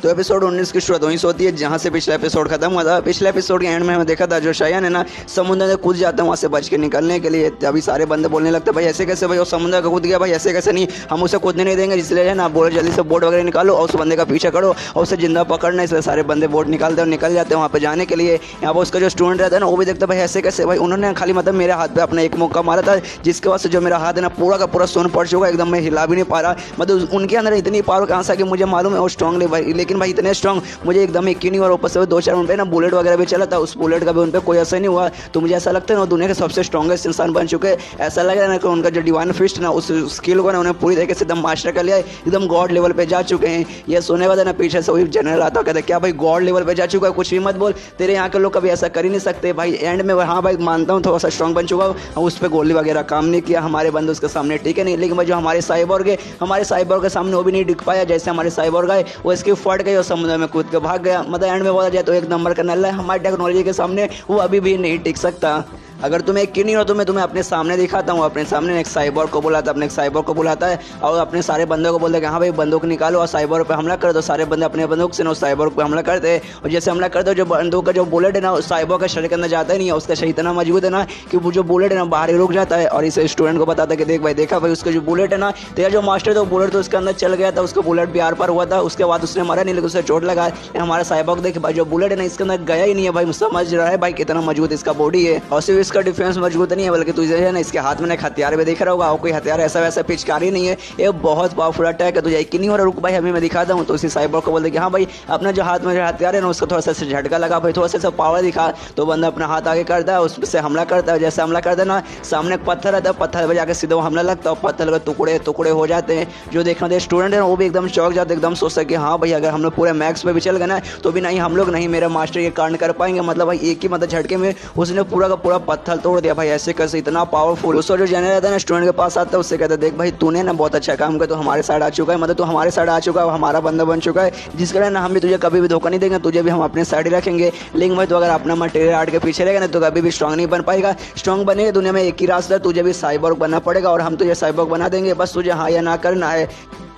तो एपिसोड 19 की शुरुआत वहीं से होती है जहाँ से पिछला एपिसोड खत्म हुआ था। पिछले एपिसोड के एंड में हमें देखा था जो शायन है ना समुद्र में कूद जाता है वहाँ से बच के निकलने के लिए। अभी सारे बंदे बोलने लगते भाई ऐसे कैसे, भाई वो समुद्र का कूद गया, भाई ऐसे कैसे नहीं, हम उसे कूदने नहीं देंगे, इसलिए है ना बोलो जल्दी से बोट वगैरह निकालो और उस बंदे का पीछे करो और उसे जिंदा पकड़ना। इसलिए सारे बंदे बोट निकालते और निकल जाते हैं वहाँ पे जाने के लिए। यहाँ पर उसका जो स्टूडेंट रहता है ना वो भी देखता है भाई ऐसे कैसे, भाई उन्होंने खाली मतलब मेरे हाथ पे अपना एक मौका मारा था जिसके वजह से जो मेरा हाथ है ना पूरा का पूरा सोन पड़ चुका है, एकदम मैं हिला भी नहीं पा रहा। मतलब उनके अंदर इतनी पावर कहाँ से कि मुझे मालूम है वो स्ट्रॉन्ग भाई, लेकिन भाई इतने स्ट्रॉन्ग मुझे एकदम एक नहीं। और ऊपर से 2-4 उन पे ना बुलेट वगैरह भी चला था, उस बुलेट का भी उन पर कोई असर नहीं हुआ। तो मुझे ऐसा लगता है ना दुनिया के सबसे स्ट्रॉन्गेस्ट इंसान बन चुके हैं। ऐसा लग रहा है ना कि उनका जो डिवाइन फिस्ट ना उस स्किल को ना उन्हें पूरी तरीके से एकदम मास्टर कर लिया है, एकदम गॉड लेवल पे जा चुके हैं। ये सोने वाला ना पीछे से वही जनरल आता कहते क्या भाई गॉड लेवल पे जा चुका है, कुछ भी मत बोल, तेरे यहाँ के लोग कभी ऐसा कर ही नहीं सकते। भाई एंड में हाँ भाई मानता हूँ थोड़ा सा स्ट्रॉन्ग बन चुका हूँ, उस पर गोली वगैरह काम नहीं किया, हमारे बंदे उसके सामने ठीक है नहीं। लेकिन भाई जो हमारे साइबोर्ग है, हमारे साइबोर्ग के सामने वो भी नहीं दिख पाया। जैसे हमारे साइबोर्ग आए वो इसकी फट गई और समुद्र में कूद के भाग गया। मतलब एंड में बोला जाए तो एक नंबर का नल्ला है, हमारी टेक्नोलॉजी के सामने वो अभी भी नहीं टिक सकता। अगर तुम्हें एक नहीं हो तो मैं तुम्हें अपने सामने दिखाता हूँ। अपने सामने एक साइबोर्ग को बुलाता है, अपने एक साइबोर्ग को बुलाता है और अपने सारे बंदों को बोलता है कि हाँ भाई बंदूक निकालो और साइबोर्ग पे हमला कर दो। सारे बंदे अपने बंदूक से ना उस साइबोर्ग पे हमला करते हैं और जैसे हमला करते हो जो बंदूक का जो बुलेट है ना उस साइबोर्ग के शरीर के अंदर जाता ही नहीं है। उसका शरीर इतना मजबूत है ना कि वो जो बुलेट है ना बाहर ही रुक जाता है। और इस स्टूडेंट को बताता है कि देख भाई देखा भाई उसका जो बुलेट है ना तेरा जो मास्टर था बुलेट तो उसके अंदर चल गया था, उसका बुलेट भी आर पार हुआ था, उसके बाद उसने मारा नहीं लेकिन उसे चोट लगा। हमारा साइबोर्ग देखे भाई जो बुलेट है ना इसके अंदर गया ही नहीं है। भाई समझ रहा है भाई कितना मजबूत इसका बॉडी है। और सिर्फ इसका डिफेंस मजबूत नहीं है बल्कि तुझे है ना इसके हाथ में एक हथियार भी दिख रहा होगा और कोई हथियार ऐसा वैसा पिचकारी नहीं है, ये बहुत पावरफुल अटैक है। तुझे यकीन नहीं हो रहा, रुक भाई अभी मैं दिखाता हूँ। तो उसी साइबोर्ग को बोलते कि हाँ भाई अपना जो हाथ में जो हथियार है ना उसको थोड़ा सा झटका लगा भाई, थोड़ा सा पावर दिखा। तो बंदा अपना हाथ आगे करता है, उससे हमला करता है। जैसे हमला करता है ना सामने एक पत्थर रहता है, पत्थर पर जाकर सीधा हमला लगता है और पत्थर के टुकड़े टुकड़े हो जाते हैं। जो देखना दे स्टूडेंट है ना वो भी एकदम चौंक जाते, एकदम सोचता है कि हाँ भाई अगर हम लोग पूरे मैक्स पे भी चल गए ना तो भी नहीं हम लोग नहीं मेरा मास्टर ये कांड कर पाएंगे। मतलब भाई एक ही मतलब झटके में उसने पूरा का पूरा पत्थर तोड़ दिया। भाई ऐसे कैसे, इतना पावरफुल। उसका जो जनरल रहता है ना स्टूडेंट के पास आता है, उससे कहता है देख भाई तूने ना बहुत अच्छा काम किया, तो हमारे साइड आ चुका है, मतलब तू हमारे साइड आ चुका है, हमारा बंदा बन चुका है, जिस कारण ना हम भी तुझे कभी भी धोखा नहीं देंगे, तुझे भी हम अपने साइड ही रखेंगे। लेकिन भाई तो अगर अपना मटेरियल आर्ट के पीछे रहेगा ना तो कभी भी स्ट्रॉन्ग नहीं बन पाएगा। स्ट्रॉन्ग बनेगा दुनिया में एक ही रास्ता है, तुझे भी साइबोर्ग बनना पड़ेगा और हम तुझे साइबोर्ग बना देंगे, बस तुझे हाँ या ना करना है।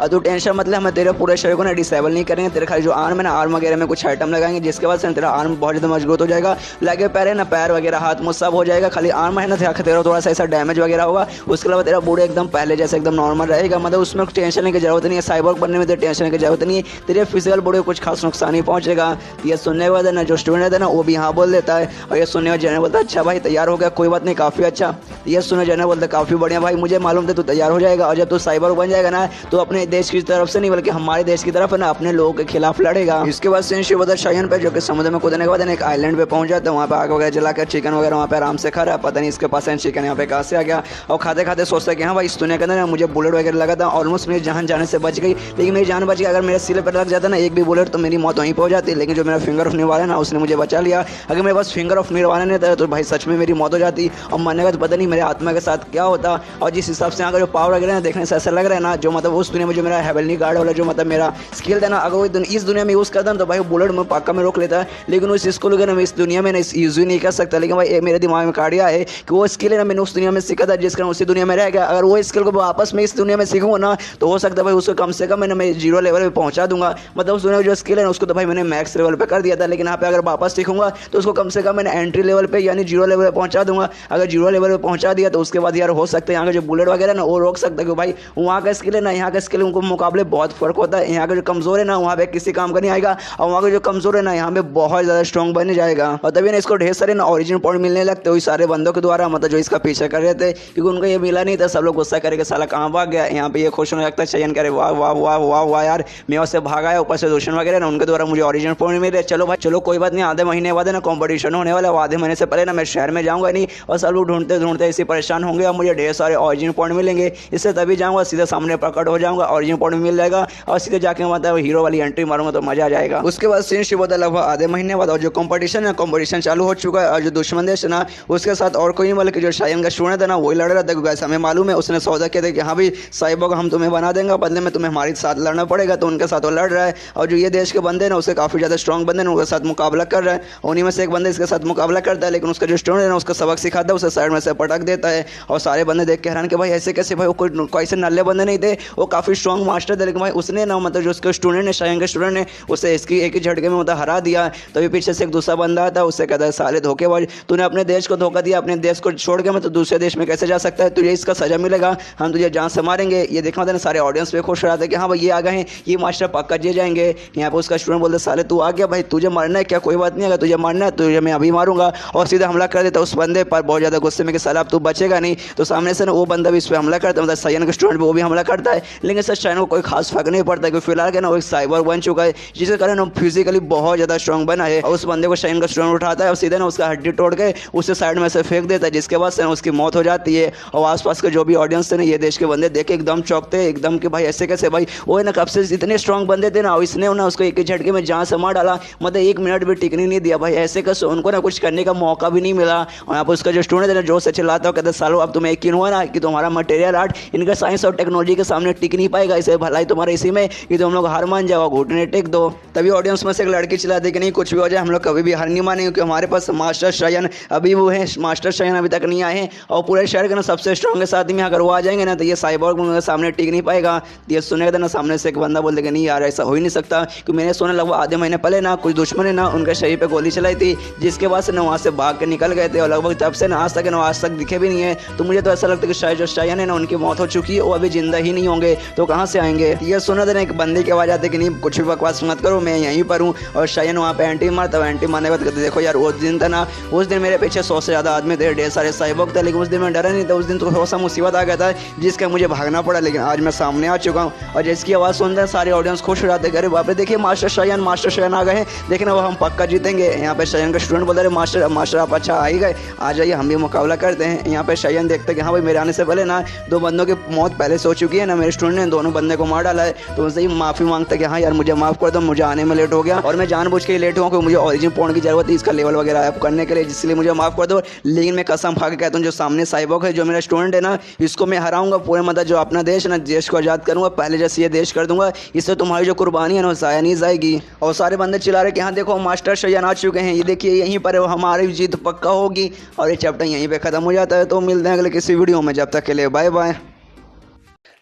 और तू टेंशन मतलब हम तेरे पूरे शरीर को ना डिसेबल नहीं करेंगे, तेरे खाली जो आर्म है ना आर्म वगैरह में कुछ आइटम लगाएंगे जिसके बाद से तेरा आर्म बहुत ज़्यादा मजबूत हो जाएगा। लगे पैर है ना पैर वगैरह हाथ मुँह सब हो जाएगा, खाली आर्म है ना तेरा थोड़ा सा ऐसा डैमेज वगैरह होगा, उसके अलावा तेरा बॉडी एकदम पहले जैसे एकदम नॉर्मल रहेगा। मतलब उसमें टेंशन लेने की जरूरत नहीं है, साइबोर्ग बनने में तेरे टेंशन की जरूरत नहीं है, तेरे फिजिकल बॉडी को कुछ खास नुकसान नहीं पहुंचेगा। ये सुनने के बाद है ना जो स्टूडेंट है ना वो भी हाँ बोल देता है और ये सुनने में जनरल बोलता है अच्छा भाई तैयार हो गया, कोई बात नहीं काफ़ी अच्छा। ये सुनने जनरल बोलता है काफ़ी बढ़िया भाई, मुझे मालूम था तू तैयार हो जाएगा और जब तू साइबोर्ग बन जाएगा ना तो अपने देश की तरफ से बल्कि हमारे देश की तरफ है ना अपने लोगों के खिलाफ लड़ेगा। इसके बाद सीन शुरू होता है शायन पे जो कि समुद्र में कूदने के बाद एक आइलैंड पे पहुंच जाता है। वहाँ पे आग वगैरह जलाकर चिकन वगैरह वहाँ पे आराम से खा रहा है, पता नहीं इसके पास चिकन यहाँ पे कहाँ से आ गया। और खाते खाते सोचता है कि हाँ भाई इस दुनिया के अंदर मुझे बुलेट वगैरह लगा था, ऑलमोस्ट मेरी जान जाने से बच गई, लेकिन मेरी जान बच गई। अगर मेरे सिर पर लग जाता ना एक भी बुलेट तो मेरी मौत वहीं पहुंच जाती, लेकिन जो मेरा फिंगर ऑफ निर्वाणा ना उसने मुझे बचा लिया। अगर मेरे पास फिंगर ऑफ निर्वाणा नहीं था तो भाई सच में मेरी मौत हो जाती और मरने का तो पता नहीं मेरे आत्मा के साथ क्या होता। और जिस हिसाब से अगर जो पावर वगैरह ना देखने से ऐसा लग रहा है ना जो मतलब उस दुनिया में जो मेरा हेवनली गार्ड वाला जो मतलब मेरा स्किल था ना अगर वो इस दुनिया में यूज़ करता ना तो भाई बुलेट में पक्का में रोक लेता है, लेकिन उस स्किल को ना मैं इस दुनिया में ना यूज़ ही नहीं कर सकता। लेकिन भाई मेरे दिमाग में काढ़िया है कि वो स्किल है ना मैंने उस दुनिया में सीखा था जिस कारण उसी दुनिया में रह गया। अगर वो स्किल को वापस में इस दुनिया में सीखूंगा ना तो हो सकता है भाई उसको कम से कम मैं 0 लेवल पे पहुंचा दूंगा। मतलब उस दुनिया में जो स्किल है ना उसको तो भाई मैंने मैक्स लेवल पे कर दिया था, लेकिन यहाँ पे अगर वापस सीखूंगा तो उसको कम से कम मैंने एंट्री लेवल पे यानी 0 लेवल पे पहुंचा दूंगा। अगर 0 लेवल पे पहुंचा दिया तो उसके बाद यार हो सकता है यहाँ का जो बुलेट वगैरह ना वो रोक सकता है कि भाई वहाँ का स्किल है ना यहाँ का स्किल उनको मुकाबले बहुत फर्क होता है। यहाँ का जो कमजोर है ना वहाँ पे किसी काम का नहीं आएगा और वहाँ का जो कमजोर है ना यहाँ पे बहुत ज़्यादा स्ट्रॉन्ग बन जाएगा। और तभी ना इसको ढेर सारे ना ओरिजिनल पॉइंट मिलने लगते हुए सारे बंदों के द्वारा, मतलब जो इसका पीछे कर रहे थे, क्योंकि उनको ये मिला नहीं था। सब लोग गुस्सा करके साला कहाँ भाग गया। यहाँ पे ये खुश होने लगता है चयन करे वाह वाह वाह वाह वाह यार मैं उससे भागा है, ऊपर से दूषण वगैरह ना उनके द्वारा मुझे ओरिजिनल पॉइंट मिले। चलो भाई चलो कोई बात नहीं, आधे महीने बाद ना कॉम्पिटिशन होने वाला है, आधे महीने से पहले ना मैं शहर में जाऊँगा नहीं और सब लोग ढूंढते ढूंढते इसी परेशान होंगे और मुझे ढेर सारे ओरिजिनल पॉइंट मिलेंगे। इससे तभी जाऊँगा सीधे सामने प्रकट हो जाऊँगा, ओरिजिनल पॉइंट मिल जाएगा और सीधे जाके मतलब हीरो वाली एंट्री मारूंगा तो मजा आ जाएगा। उसके बाद सीन शुरू होता है लगभग आधे महीने बाद और जो कंपटीशन है कंपटीशन चालू हो चुका है और जो दुश्मन देश है ना उसके साथ और कोई नहीं बल्कि जो शायन का स्टूडेंट है ना वही लड़ रहा था, क्योंकि हमें मालूम है उसने सौदा किया था कि हाँ भाई साइबोर्ग हम तुम्हें बना देंगे, बदले में तुम्हें हमारे साथ लड़ना पड़ेगा। तो उनके साथ वो लड़ रहा है और जो ये देश के बंदे ना उससे काफ़ी ज़्यादा स्ट्रॉन्ग बंदे हैं उनके साथ मुकाबला कर रहा है। उन्हीं में से एक बंदे इसके साथ मुकाबला करता है, लेकिन उसका जो स्टूडेंट है ना उसका सबक सिखाता है, उसे साइड में से पटक देता है और सारे बंदे देख के हैरान कि भाई ऐसे कैसे, भाई वो कोई ऐसे नल्ले बंदे नहीं थे, वो काफ़ी स्ट्रॉन्ग मास्टर था, लेकिन भाई उसने ना मतलब जो उसके स्टूडेंट है, शायन के स्टूडेंट ने, उसे इसकी एक ही झटके में मतलब हरा दिया। तभी पीछे से एक दूसरा बंदा था, उससे कहता है साले धोखेबाज, तूने अपने देश को धोखा दिया, अपने देश को छोड़ के मतलब दूसरे देश में कैसे जा सकता है, तुझे इसका सजा मिलेगा, हम तुझे जान से मारेंगे। ये देखा था ना, सारे ऑडियंस पे खुश रहा था कि हाँ भाई ये आ गए हैं, ये मास्टर पक्का जे जाएंगे। यहाँ पे उसका स्टूडेंट बोलते साले तू आ गया भाई, तुझे मारना है क्या, कोई बात नहीं, अगर तुझे मारना है तुझे मैं अभी मारूंगा, और सीधा हमला कर देता उस बंदे पर बहुत ज़्यादा गुस्से में कि साला अब तू बचेगा नहीं। तो सामने से ना वो बंदा भी इस पर हमला करता है, मतलब शायन का स्टूडेंट वो भी हमला करता है, लेकिन सर शायन को कोई खास फर्क नहीं पड़ता क्योंकि फिलहाल के ना वो एक साइबर बन चुका है, जिसके कारण वो फिजिकली बहुत ज़्यादा स्ट्रॉन्ग बना है। और उस बंदे को शायन का स्टूडेंट उठाता है और सीधे ना उसका हड्डी तोड़ के उससे साइड में से फेंक देता है, जिसके बाद से उसकी मौत हो जाती है। और आसपास के जो भी ऑडियंस थे ना, ये देश के बंदे देख के एकदम चौंकते एकदम कि भाई ऐसे कैसे भाई, वो है ना कब से इतने स्ट्रॉन्ग बंदे थे ना, और इसने ना उसको एक ही झटके में जान से मार डाला, मतलब 1 मिनट भी टिकने नहीं दिया भाई, ऐसे कैसे, उनको ना कुछ करने का मौका भी नहीं मिला। और यहाँ पर उसका जो स्टूडेंट है ना जोर से चिल्लाता हो, कहते सालो अब तुम्हें यकीन हुआ ना कि तुम्हारा मटेरियल आर्ट इनका साइंस और टेक्नोलॉजी के सामने टिक नहीं पाएगा, इसे भलाई तुम्हारे इसी में कि तुम लोग हार मान जाओ, घुटने टेक दो। तभी ऑडियंस में से एक लड़की चिल्लाती कि नहीं कुछ भी हो जाए हम लोग कभी भी हार नहीं मानेंगे, क्योंकि हमारे पास मास्टर शायन अभी वो है, मास्टर शायन अभी तक नहीं आए हैं, और पूरे शहर के ना सबसे स्ट्रॉन्गेस्ट आदमी अगर वो आ जाएंगे ना तो ये साइबोर्ग के सामने टिक नहीं पाएगा। ये सुनेगा ना सामने से एक बंदा बोल देगा नहीं यार ऐसा हो ही नहीं सकता, क्योंकि मैंने सुना लगभग आधे महीने पहले ना कुछ दुश्मन ने ना उनके शरीर पे गोली चलाई थी, जिसके बाद से ना वहाँ से भाग के निकल गए थे, और लगभग तब से ना आज तक दिखे भी नहीं है। तो मुझे तो ऐसा लगता है कि शायद जो शायन है ना उनकी मौत हो चुकी है, वो अभी जिंदा ही नहीं होंगे, तो कहाँ से आएंगे। ये सुना था ना एक बंदे की आवाज़ आती कि नहीं कुछ भी बकवास मत करो, मैं यहीं पर हूँ, और शायन वहाँ पे एंटी मारता, एंटी मारने के बाद कहते देखो यार उस दिन था ना, उस दिन मेरे पीछे 100 से ज़्यादा आदमी थे, ढेर सारे साइबोर्ग थे, लेकिन उस दिन मैं डरा नहीं था, उस दिन तो थोड़ा सा मुसीबत आ गया था जिसका मुझे भागना पड़ा, लेकिन आज मैं सामने आ चुका हूँ। और जिसकी आवाज़ सुनते हैं सारे ऑडियंस खुश हो जाते हैं, अरे बाप रे देखिए मास्टर शायन आ गए हैं, देखना वो हम पक्का जीतेंगे। यहाँ पे शायन का स्टूडेंट बोल रहे मास्टर आप अच्छा आ ही गए, आ जाइए हम भी मुकाबला करते हैं। यहाँ पे शायन देखते कि हाँ भाई मेरे आने से पहले ना 2 बंदों की मौत पहले से हो चुकी है ना, मेरे स्टूडेंट ने दोनों बंदे को मार डाला है, तो उनसे ही माफ़ी मांगता कि हाँ यार मुझे माफ़ कर दो, मुझे आने में लेट हो गया और मैं जानबूझ के लेट हुआ क्योंकि मुझे ओरिजिन पॉइंट की जरूरत है इसका लेवल वगैरह अप करने के लिए, जिसके लिए मुझे माफ़ कर दो। लेकिन मैं कसम खा के कहता हूँ जो सामने साइबोर्ग है, जो मेरा स्टूडेंट है ना, इसको मैं हराऊंगा, पूरे मतलब जो अपना देश है ना, देश को आज़ाद करूँगा, पहले जैसे ये देश कर दूंगा, इससे तुम्हारी जो कुर्बानी है ना ज़ाया नहीं जाएगी। और सारे बंदे चिल्ला रहे कि हाँ देखो मास्टर शायन आ चुके हैं, ये देखिए यहीं पर हमारी जीत पक्का होगी। और ये चैप्टर यहीं पे ख़त्म हो जाता है। तो मिलते हैं अगले किसी वीडियो में, जब तक के लिए बाय बाय।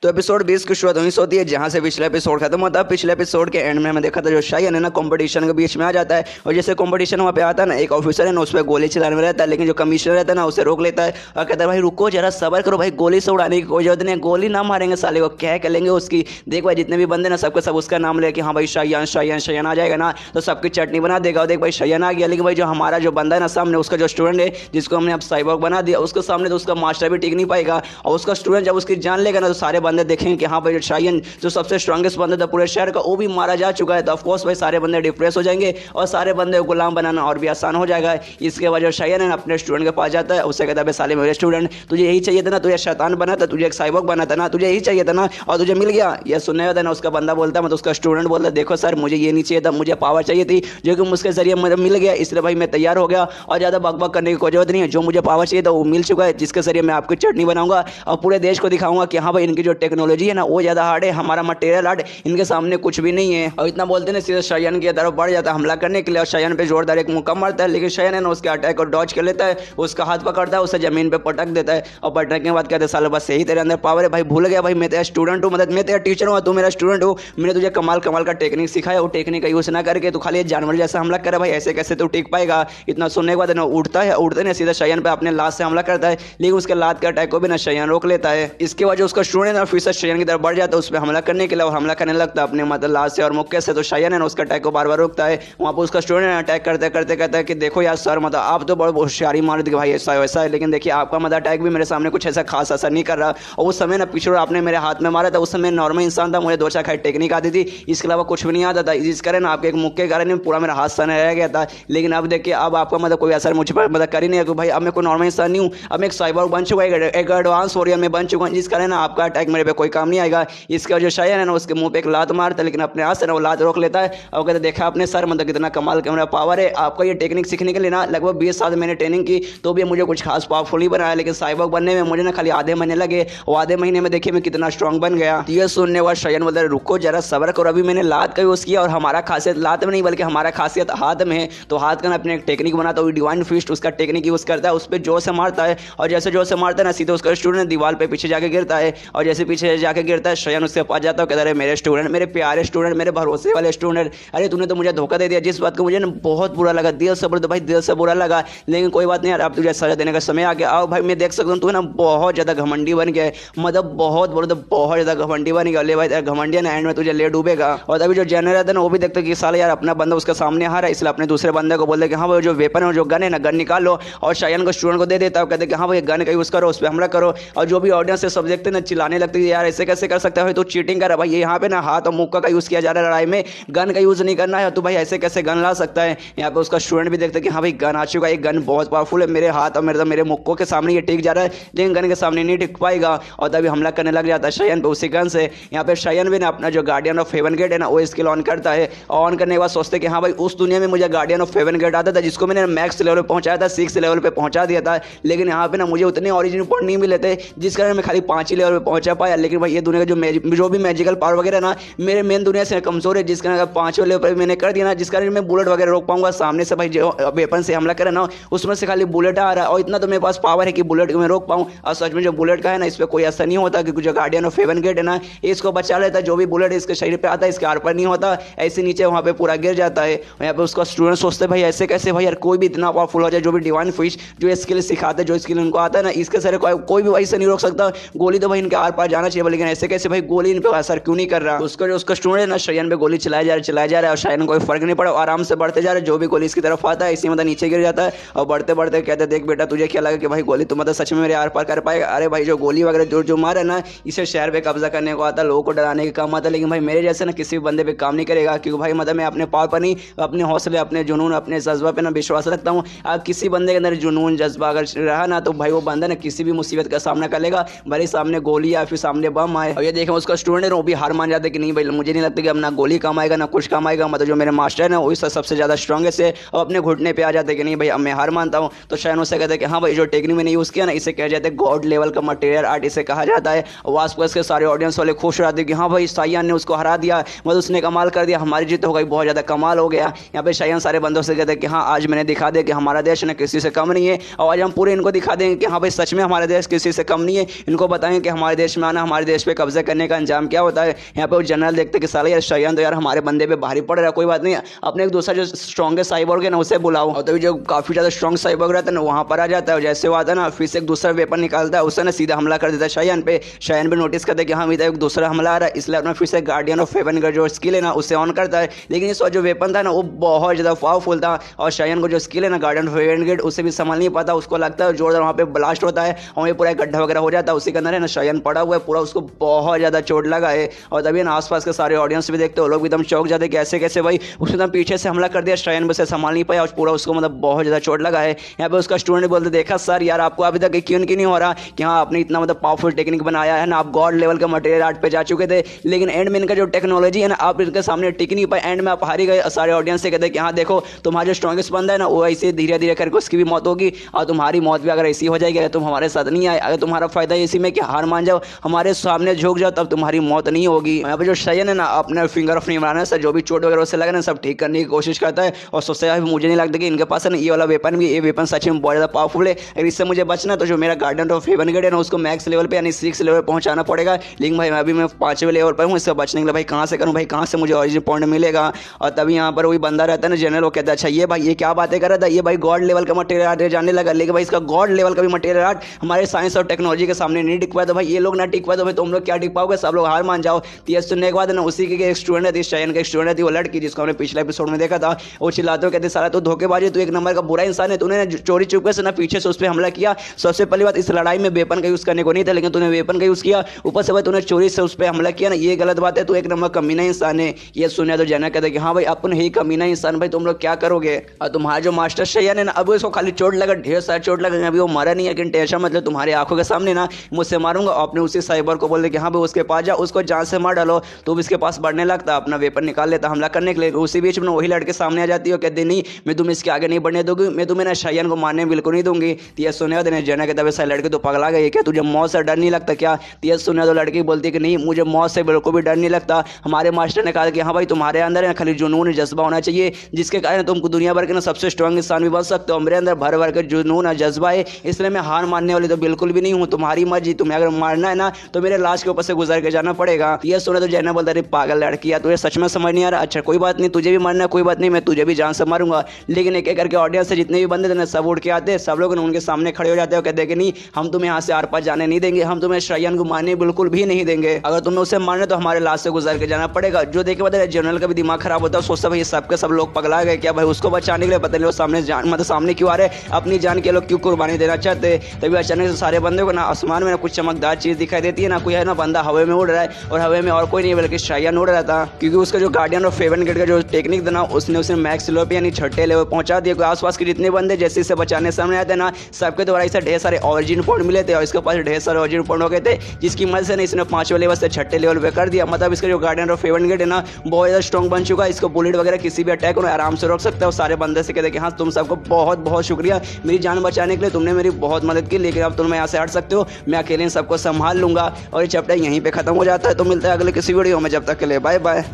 तो एपिसोड 20 की शुरुआत वहीं से होती है जहाँ से पिछला एपिसोड खत्म होता है। पिछले एपिसोड के एंड में हमें देखा था जो शायन है ना कंपटीशन के बीच में आ जाता है, और जैसे कंपटीशन वहाँ पे आता है ना, एक ऑफिसर है ना उस पर गोली चलाने में रहता है, लेकिन जो कमिश्नर रहता है ना उसे रोक लेता है और कहता है भाई रुको जरा सबर करो भाई, गोली से उड़ाने की कोई जरूरत नहीं है, गोली ना मारेंगे साले को, क्या कर लेंगे उसकी, देख भाई जितने भी बंदे ना सबके सब उसका नाम ले कि हाँ भाई शायन आ जाएगा ना तो सबकी चटनी बना देगा, और देख भाई शायन आ गया। लेकिन भाई जो हमारा जो बंदा है ना सामने, उसका जो स्टूडेंट है जिसको हमने अब साइबोर्ग बना दिया, उसके सामने तो उसका मास्टर भी टिक नहीं पाएगा, और उसका स्टूडेंट जब उसकी जान लेगा ना तो सारे बंदे देखेंगे कि हाँ भाई शायन जो सबसे स्ट्रॉन्गेस्ट बंदा था पूरे शहर का वो भी मारा जा चुका है, तो ऑफकोर्स भाई सारे बंदे डिप्रेस हो जाएंगे और सारे बंदे को गुलाम बनाना और भी आसान हो जाएगा। इसके वजह शायन है अपने स्टूडेंट के पास जाता है, उससे कहता है साले मेरे स्टूडेंट तुझे यही चाहिए था ना, तुझे शैतान बना था, तुझे एक साइबोर्ग बना था ना, तुझे यही चाहिए था ना और तुझे मिल गया। यह सुनने था ना उसका बंदा बोलता है, मतलब उसका स्टूडेंट बोलता है देखो सर मुझे ये नहीं चाहिए था, मुझे पावर चाहिए थी जो कि मुझके जरिए मुझे मिल गया, इसलिए भाई मैं तैयार हो गया और ज़्यादा बकबक करने की कोई जरूरत नहीं है, जो मुझे पावर चाहिए था वो मिल चुका है, जिसके जरिए मैं आपकी चटनी बनाऊंगा और पूरे देश को दिखाऊंगा कि हाँ भाई इनकी जो टेक्नोलॉजी है ना वो ज़्यादा हार्ड है, हमारा मटेरियल आर्ट इनके सामने कुछ भी नहीं है। और इतना बोलते ना सीधे शायन की तरफ बढ़ जाता है हमला करने के लिए, और शायन पे जोरदार एक मुक्का मारता है, लेकिन शायन है ना उसके अटैक को डॉज कर लेता है, उसका हाथ पकड़ता है, उसे जमीन पे पटक देता है, और पटकने के बाद कहते हैं साला बस यही तेरे अंदर पावर है भाई, भूल गया भाई मैं तेरा स्टूडेंट हूँ, मतलब मैं तेरा टीचर हूँ, तू मेरा स्टूडेंट हो, मैंने तुझे कमाल का टेक्निक सिखाया, वो टेक्निक का यूज ना करके तू खाली जानवर जैसा हमला करे भाई, ऐसे कैसे तू टिक पाएगा। इतना सुनने के बाद ना उड़ते ना सीधा शायन पे अपने लात से हमला करता है, लेकिन उसके लात के अटैक को भी ना शायन रोक लेता है। इसके बाद जो उसका स्टूडेंट है फिर से शायन की तरफ बढ़ जाता है उस पर हमला करने के लिए, और हमला करने लगता है अपने मतलब लात से और मुक्के से, तो शायन है ना उसका अटैक को बार बार रोकता है। वहाँ पर उसका स्टूडेंट अटैक करते करते कहता है कि देखो यार सर मतलब आप तो बहुत होशियारी मार दी भाई, ऐसा वैसा है, लेकिन देखिए आपका मतलब अटैक भी मेरे सामने कुछ ऐसा खास असर नहीं कर रहा, और उस समय ना पिछड़ो आपने मेरे हाथ में मारा था, उस समय नॉर्मल इंसान था, मुझे 2-4 खाई टेक्निक आती थी, इसके अलावा कुछ भी नहीं आता था, इस कारण आपके एक मुक्के के कारण पूरा मेरा हाथ सन रह गया था। लेकिन अब देखिए अब आपका मतलब कोई असर मुझ पर मतलब कर ही नहीं है, भाई अब मैं कोई नॉर्मल इंसान नहीं हूँ, अब मैं एक साइबोर्ग बन चुका है, एक एडवांस वॉरियर में बन चुका हूँ, जिस कारण आपका अटैक मेरे पे कोई काम नहीं आएगा। इसके वजह शायन है ना उसके मुंह पे एक लात मारता है, लेकिन अपने हाथ से ना वो लात रोक लेता है और कहते देखा आपने सर मतलब कितना कमाल का मेरा पावर है, आपका ये टेक्निक सीखने के लिए ना लगभग 20 साल मैंने ट्रेनिंग की तो भी मुझे कुछ खास पावरफुल ही बनाया, लेकिन साइबोर्ग बनने में मुझे ना खाली आधे महीने लगे, और आधे महीने में देखिए मैं कितना स्ट्रॉन्ग बन गया। ये सुनने वाला शायन बोलता है रुको जरा सब्र करो, अभी मैंने लात का यूज़ किया और हमारा खासियत लात में नहीं बल्कि हमारा खासियत हाथ में है, तो हाथ का ना अपने एक टेक्निक बनाता है, डिवाइन फिस्ट उसका टेक्निक यूज़ करता है, उस पर जोर से मारता है, और जैसे जोर से मारता है ना सीधे उसका स्टूडेंट दीवार पे पीछे जाके गिरता है, और जैसे पीछे जाके गिरता है। शयन उसके पास जाता है, कहता है मेरे स्टूडेंट, मेरे प्यारे स्टूडेंट, मेरे भरोसे वाले स्टूडेंट, अरे तूने तो मुझे धोखा दे दिया। जिस बात को मुझे ना बहुत बुरा लगा, दिल से बोलते भाई, दिल से बुरा लगा, लेकिन कोई बात नहीं यार, अब तुझे सजा देने का समय आ गया। आओ भाई, मैं देख सकता हूँ तू ना बहुत ज़्यादा घमंडी बन गया, मतलब बहुत बोलो तो बहुत ज़्यादा घमंडी बन गया। ले भाई घमंडी ना, एंड में तुझे ले डूबेगा। और अभी जो जनरल रहता है ना, वो भी देखता है कि साला यार अपना बंदा उसके सामने आ रहा है, इसलिए अपने दूसरे बंदे को बोलते कि हाँ भाई जो वेपन है, जो गन है ना, गन निकालो, और शयन को स्टूडेंट को दे देता है। कहते कि हाँ भाई गन का यूज़ करो, उस पर हमला करो। और जो भी ऑडियंस है सब देखते ना, चिल्लाने लगते हैं यार ऐसे कैसे कर सकता है, तो चीटिंग कर रहा है भाई। यहाँ पे ना हाथ और मुक्का का यूज़ किया जा रहा है लड़ाई में, गन का यूज़ नहीं करना है, तो भाई ऐसे कैसे गन ला सकता है। यहाँ पे उसका स्टूडेंट भी देखता है कि हाँ भाई गन आ चुका है, गन बहुत पावरफुल है, मेरे हाथ और मेरे मुक्कों के सामने ये टिक जा रहा है, लेकिन गन के सामने नहीं टिक पाएगा। और तभी हमला करने लग जाता है शयन पे उसी गन से। यहाँ पे शयन भी ना अपना जो गार्डियन ऑफ हेवन गेट है ना, वो स्किल ऑन करता है, और ऑन करने के बाद सोचते कि हाँ भाई उस दुनिया में मुझे गार्डियन ऑफ हेवन गेट आता था, जिसको मैंने मैक्स लेवल पे पहुंचाया था, 6 लेवल पे पहुंचा दिया था, लेकिन यहाँ पे ना मुझे उतने ऑरिजिन पॉइंट नहीं मिले थे, जिस कारण मैं खाली 5 ही लेवल पे पहुंचा पाया। लेकिन भाई ये दुनिया का जो भी मैजिकल पावर वगैरह ना मेरे मेन दुनिया से कमजोर है, जिस कारण 5वें लेवल पर मैंने कर दिया ना, जिस कारण मैं बुलेट वगैरह रोक पाऊंगा। सामने से भाई जो वेपन से हमला करे ना, उसमें से खाली बुलेट आ रहा है, और इतना तो मेरे पास पावर है कि बुलेट को मैं रोक पाऊँ। और सच में जो बुलेट का है ना, इस पर कोई असर नहीं होता, क्योंकि जो गार्डियन ऑफ हेवन गेट है ना, इसको बचा लेता है। जो भी बुलेट इसके शरीर पे आता है, इसके आर पर नहीं होता, ऐसे नीचे वहाँ पे पूरा गिर जाता है। यहाँ पे उसका स्टूडेंट सोचते भाई ऐसे कैसे भाई यार, कोई भी इतना पावरफुल हो जाए, जो भी डिवाइन फिश जो स्किल सिखाते, जो स्किल उनको आता है ना, इसके सर कोई भी वैसे नहीं रोक सकता। गोली तो भाई इनके आर पार जाना चाहिए, लेकिन ऐसे कैसे भाई गोली इन पे असर क्यों नहीं कर रहा। उसका स्टूडेंट है ना, शयन पे गोली चलाया जा रहा है, और शयन को कोई फर्क नहीं पड़ा, आराम से बढ़ते जा रहे। जो भी गोली इसकी तरफ आता है, इसी मतलब नीचे गिर जाता है। और बढ़ते बढ़ते कहते देख बेटा, तुझे क्या लगा कि भाई गोली तो मतलब सच में मेरे आर पार कर पाएगा। अरे भाई जो गोली वगैरह जो मारा ना, इसे शहर पे कब्जा करने को आता है, लोगों को डराने के काम आता है, लेकिन भाई मेरे जैसे ना किसी भी बंदे पे काम नहीं करेगा, क्योंकि भाई मतलब मैं अपने पावर पर नहीं, अपने हौसले, अपने जुनून, अपने जज्बा पे ना विश्वास रखता हूँ। आप किसी बंदे के अंदर जुनून जज्बा अगर रहा ना, तो भाई वो बंदा ना किसी भी मुसीबत का सामना कर लेगा, भले सामने गोली या फिर सामने बम आए। और ये देखें उसका स्टूडेंट है वो भी हार मान जाते कि नहीं भाई मुझे नहीं लगता कि अब ना गोली काम आएगा ना कुछ काम आएगा, मतलब जो मेरे मास्टर है ना वही सबसे ज़्यादा स्ट्रॉन्गेस्ट है, और अपने घुटने पे आ जाते कि नहीं भाई अब मैं हार मानता हूँ। तो शायद उससे कहते हैं कि हाँ भाई जो टेक्निक मैंने यूज़ किया ना, इसे कहा जाता है गॉड लेवल का मटेरियल आर्ट, इसे कहा जाता है। और आसपास के सारे ऑडियंस वाले खुश रहते हैं कि हाँ भाई साइयान ने उसको हरा दिया, मतलब उसने कमाल कर दिया, हमारी जीत हो गई, बहुत ज़्यादा कमाल हो गया। यहाँ पे शायन सारे बंदों से कहते हैं कि हाँ आज मैंने दिखा दिया कि हमारा देश ना किसी से कम नहीं है, और आज हम पूरे इनको दिखा देंगे कि हाँ भाई सच में हमारा देश किसी से कम नहीं है। इनको बताएंगे कि हमारे देश में आना, हमारे देश पे कब्जा करने का अंजाम क्या होता है। यहाँ पे वो जनरल देखते कि साला यार शयन तो यार हमारे बंदे पे भारी पड़ रहा है, कोई बात नहीं, अपने एक दूसरा जो स्ट्रॉन्गेस्ट साइबोर्ग है ना उसे बुलाओ। और तभी जो काफ़ी ज़्यादा स्ट्रॉन्ग साइबोर्ग रहता है ना, वहाँ पर आ जाता है, जैसे वो आता है ना, फिर से एक दूसरा वेपन निकालता है, उससे ना सीधा हमला कर देता है शयन पे। शयन पे नोटिस करते हैं कि हाँ एक दूसरा हमला आ रहा है, इसलिए अपना फिर से गार्डियन ऑफ हेवन का जो स्किल है ना उसे ऑन करता है। लेकिन इस जो वेपन था ना वो बहुत ज़्यादा पावरफुल था, और शयन को जो स्किल है ना गार्डियन ऑफ हेवन गेट उसे भी संभाल नहीं पाता, उसको लगता है जोरदार वहाँ पे ब्लास्ट होता है, और पूरा गड्ढा वगैरह हो जाता है, उसी के अंदर है ना शयन पड़ा हुआ है पूरा, उसको बहुत ज़्यादा चोट लगा है। और तभी ना आसपास के सारे ऑडियंस भी देखते हैं, वो लोग एकदम चौंक जाते कि ऐसे कैसे भाई उसने तो पीछे से हमला कर दिया, शयन बस संभाल नहीं पाया, और पूरा उसको मतलब बहुत ज़्यादा चोट लगा है। यहाँ पे उसका स्टूडेंट बोलते देखा सर यार आपको अभी तक क्यों नहीं हो रहा कि हाँ आपने इतना मतलब पावरफुल टेक्निक बनाया है ना, आप गॉड लेवल का मटेरियल आर्ट पे जा चुके थे, लेकिन एंड में इनका जो टेक्नोलॉजी है ना आप इनके सामने टिक नहीं पाए, एंड में आप हारी गए। सारे ऑडियंस से कहते हैं कि हाँ देखो तुम्हारा जो स्ट्रॉन्गेस्ट बंदा है ना वो ऐसे धीरे धीरे करके उसकी भी मौत होगी, और तुम्हारी मौत भी अगर ऐसी हो जाएगी, अगर तुम हमारे साथ नहीं आए, अगर तुम्हारा फायदा इसी में कि हार मान जाओ, हमारे सामने झुक जाओ, तब तुम्हारी मौत नहीं होगी। यहाँ पे जो शयन है ना अपने फिंगर ऑफ नहीं मारना है, जो भी चोट वगैरह उससे लगा ना सब ठीक करने की कोशिश करता है, और सोचता है मुझे नहीं लगता कि इनके पास है ना ये वाला वेपन भी, ये वेपन सच में बहुत ज़्यादा पावरफुल है, अगर इससे मुझे बचना तो जो मेरा गार्डियन ऑफ हेवन गेट है ना उसको मैक्स लेवल पे यानी 6 लेवल पे पहुंचाना पड़ेगा। लेकिन भाई अभी मैं 5वें लेवल पर हूँ, इससे बचने के लिए भाई कहाँ से करूँ, भाई कहाँ से मुझे ऑरिजिन पॉइंट मिलेगा। और तभी यहाँ पर वही बंदा रहता है ना जनरल, वो कहता है अच्छा ये भाई ये क्या बातें कर रहा था, ये भाई गॉड लेवल का मटेरियल आर्ट जाने लगा, लेकिन भाई इसका गॉड लेवल का भी मटेरियल आर्ट हमारे साइंस और टेक्नोलॉजी के सामने नहीं टिक पाया, तो भाई ये लोग ना टिक पाए तो भाई तुम लोग क्या टिक पाओगे, सब लोग हार मान जाओ। तो ये सुनने के बाद ना उसी की एक स्टूडेंट थी, शयन का स्टूडेंट थी, वो लड़की जिसको हमने पिछले एपिसोड में देखा था, वो चिल्लाते कहते सारा तो धोखेबाजी, तू एक नंबर का बुरा इंसान है, तूने चोरी चुपके से ना पीछे से उस पर हमला किया। सबसे पहली बात इस लड़ाई में वेपन का यूज़ करने को नहीं था, लेकिन तूने वेपन का यूज़ किया, ऊपर से भाई तूने चोरी से उस पर हमला किया ना, ये गलत बात है, तू एक नंबर कमीना इंसान है। ये सुने तो जनक कहते कि हाँ भाई अपन ही कमीना इंसान, भाई तुम लोग क्या करोगे। और तुम्हारा जो मास्टर शयन है ना अब उसको खाली चोट लगा, ढेर सारा चोट लगा, अभी वो मरा नहीं है, लेकिन टेंशन मतलब तुम्हारी आंखों के सामने ना मुझसे मारूंगा। अपने उसी साइबर को बोल दे कि हाँ भाई उसके पास जा, उसको जान से मार डालो, तो इसके पास बढ़ने लगता, अपना वेपन निकाल लेता हमला करने के लिए। उसी बीच में वही लड़के सामने आ जाती है, कहते नहीं मैं तुम्हें इसके आगे नहीं बढ़ने दूंगी, मैं तुम्हें ना शयन को मारने बिल्कुल नहीं दूंगी। तो सुने देने जना के तब सारे लड़के तो पगला गए, क्या तुझे मौत से डर नहीं लगता क्या। तो सुने तो लड़की बोलती कि नहीं मुझे मौत से बिल्कुल भी डर नहीं लगता। हमारे मास्टर ने कहा कि हाँ भाई तुम्हारे अंदर है खाली जुनून जज्बा होना चाहिए, जिसके कारण तुमको दुनिया भर के ना सबसे स्ट्रॉन्ग इंसान भी बन सकते हो। मेरे अंदर भर भर के जुनून जज्बा है, इसलिए मैं हार मानने वाली तो बिल्कुल भी नहीं हूँ। तुम्हारी मर्जी, तुम्हें अगर मारना है ना तो मेरे लाश के ऊपर से गुजर के जाना पड़ेगा। ये सुना तो जैना बोलता, अरे पागल लड़की है, तुझे सच में समझ नहीं आ रहा? अच्छा कोई बात नहीं, तुझे भी मरना, कोई बात नहीं, मैं तुझे भी जान से मारूंगा। लेकिन एक एक करके ऑडियंस से जितने भी बंदे थे ना सब उड़ के आते, सब लोग उनके सामने खड़े हो जाते हैं और कहते हैं कि नहीं, हम तुम्हें यहाँ से आर पार जाने नहीं देंगे, हम तुम्हें श्रेयन को मारने बिल्कुल भी नहीं देंगे। अगर तुम्हें उसे मारना तो हमारे लाश से गुजर के जाना पड़ेगा। जो देखे पता है जनरल का भी दिमाग खराब होता है, सोचता भाई सब के सब लोग पगला गए क्या भाई, उसको बचाने के लिए पता नहीं वो सामने जान मतलब सामने क्यों आ रहे, अपनी जान के लोग क्यों कुर्बानी देना चाहते। तभी अचानक से सारे बंदे को ना आसमान में ना कुछ चमकदार चीज दिखाई देती है ना, कोई है ना बंदा हवा में उड़ रहा है और हवा में और कोई नहीं बल्कि श्रेयन उड़ रहा था, क्योंकि उसका जो गार्डियन ऑफ फेवन गेट का जो टेक्निक था ना उसने मैक्स लेवल पे यानी छठे लेवल पहुंचा दिया। आसपास के जितने बंदे जैसे इसे बचाने सामने आते ना सबके द्वारा इसे ढेर सारे ऑरिजिन पॉइंट मिले थे और इसके पास ढेर सारे ऑरिजिन पॉइंट हो गए थे, जिसकी मदद से इसने 5वें लेवल से छठे लेवल पे कर दिया। मतलब इसका जो गार्डियन ऑफ फेवन गेट है ना बहुत ज्यादा स्ट्रॉन्ग बन चुका है, इसको बुलेट वगैरह किसी भी अटैक को आराम से रोक सकता है। और सारे बंदे से कहते हैं कि हाँ तुम सबको बहुत बहुत शुक्रिया, मेरी जान बचाने के लिए तुमने मेरी बहुत मदद की, लेकिन अब तुम यहाँ से हट सकते हो, मैं अकेले इन सबको संभाल लूंगा। और ये चैप्टर यहीं पे खत्म हो जाता है। तो मिलता है अगले किसी वीडियो में, जब तक के लिए बाय बाय।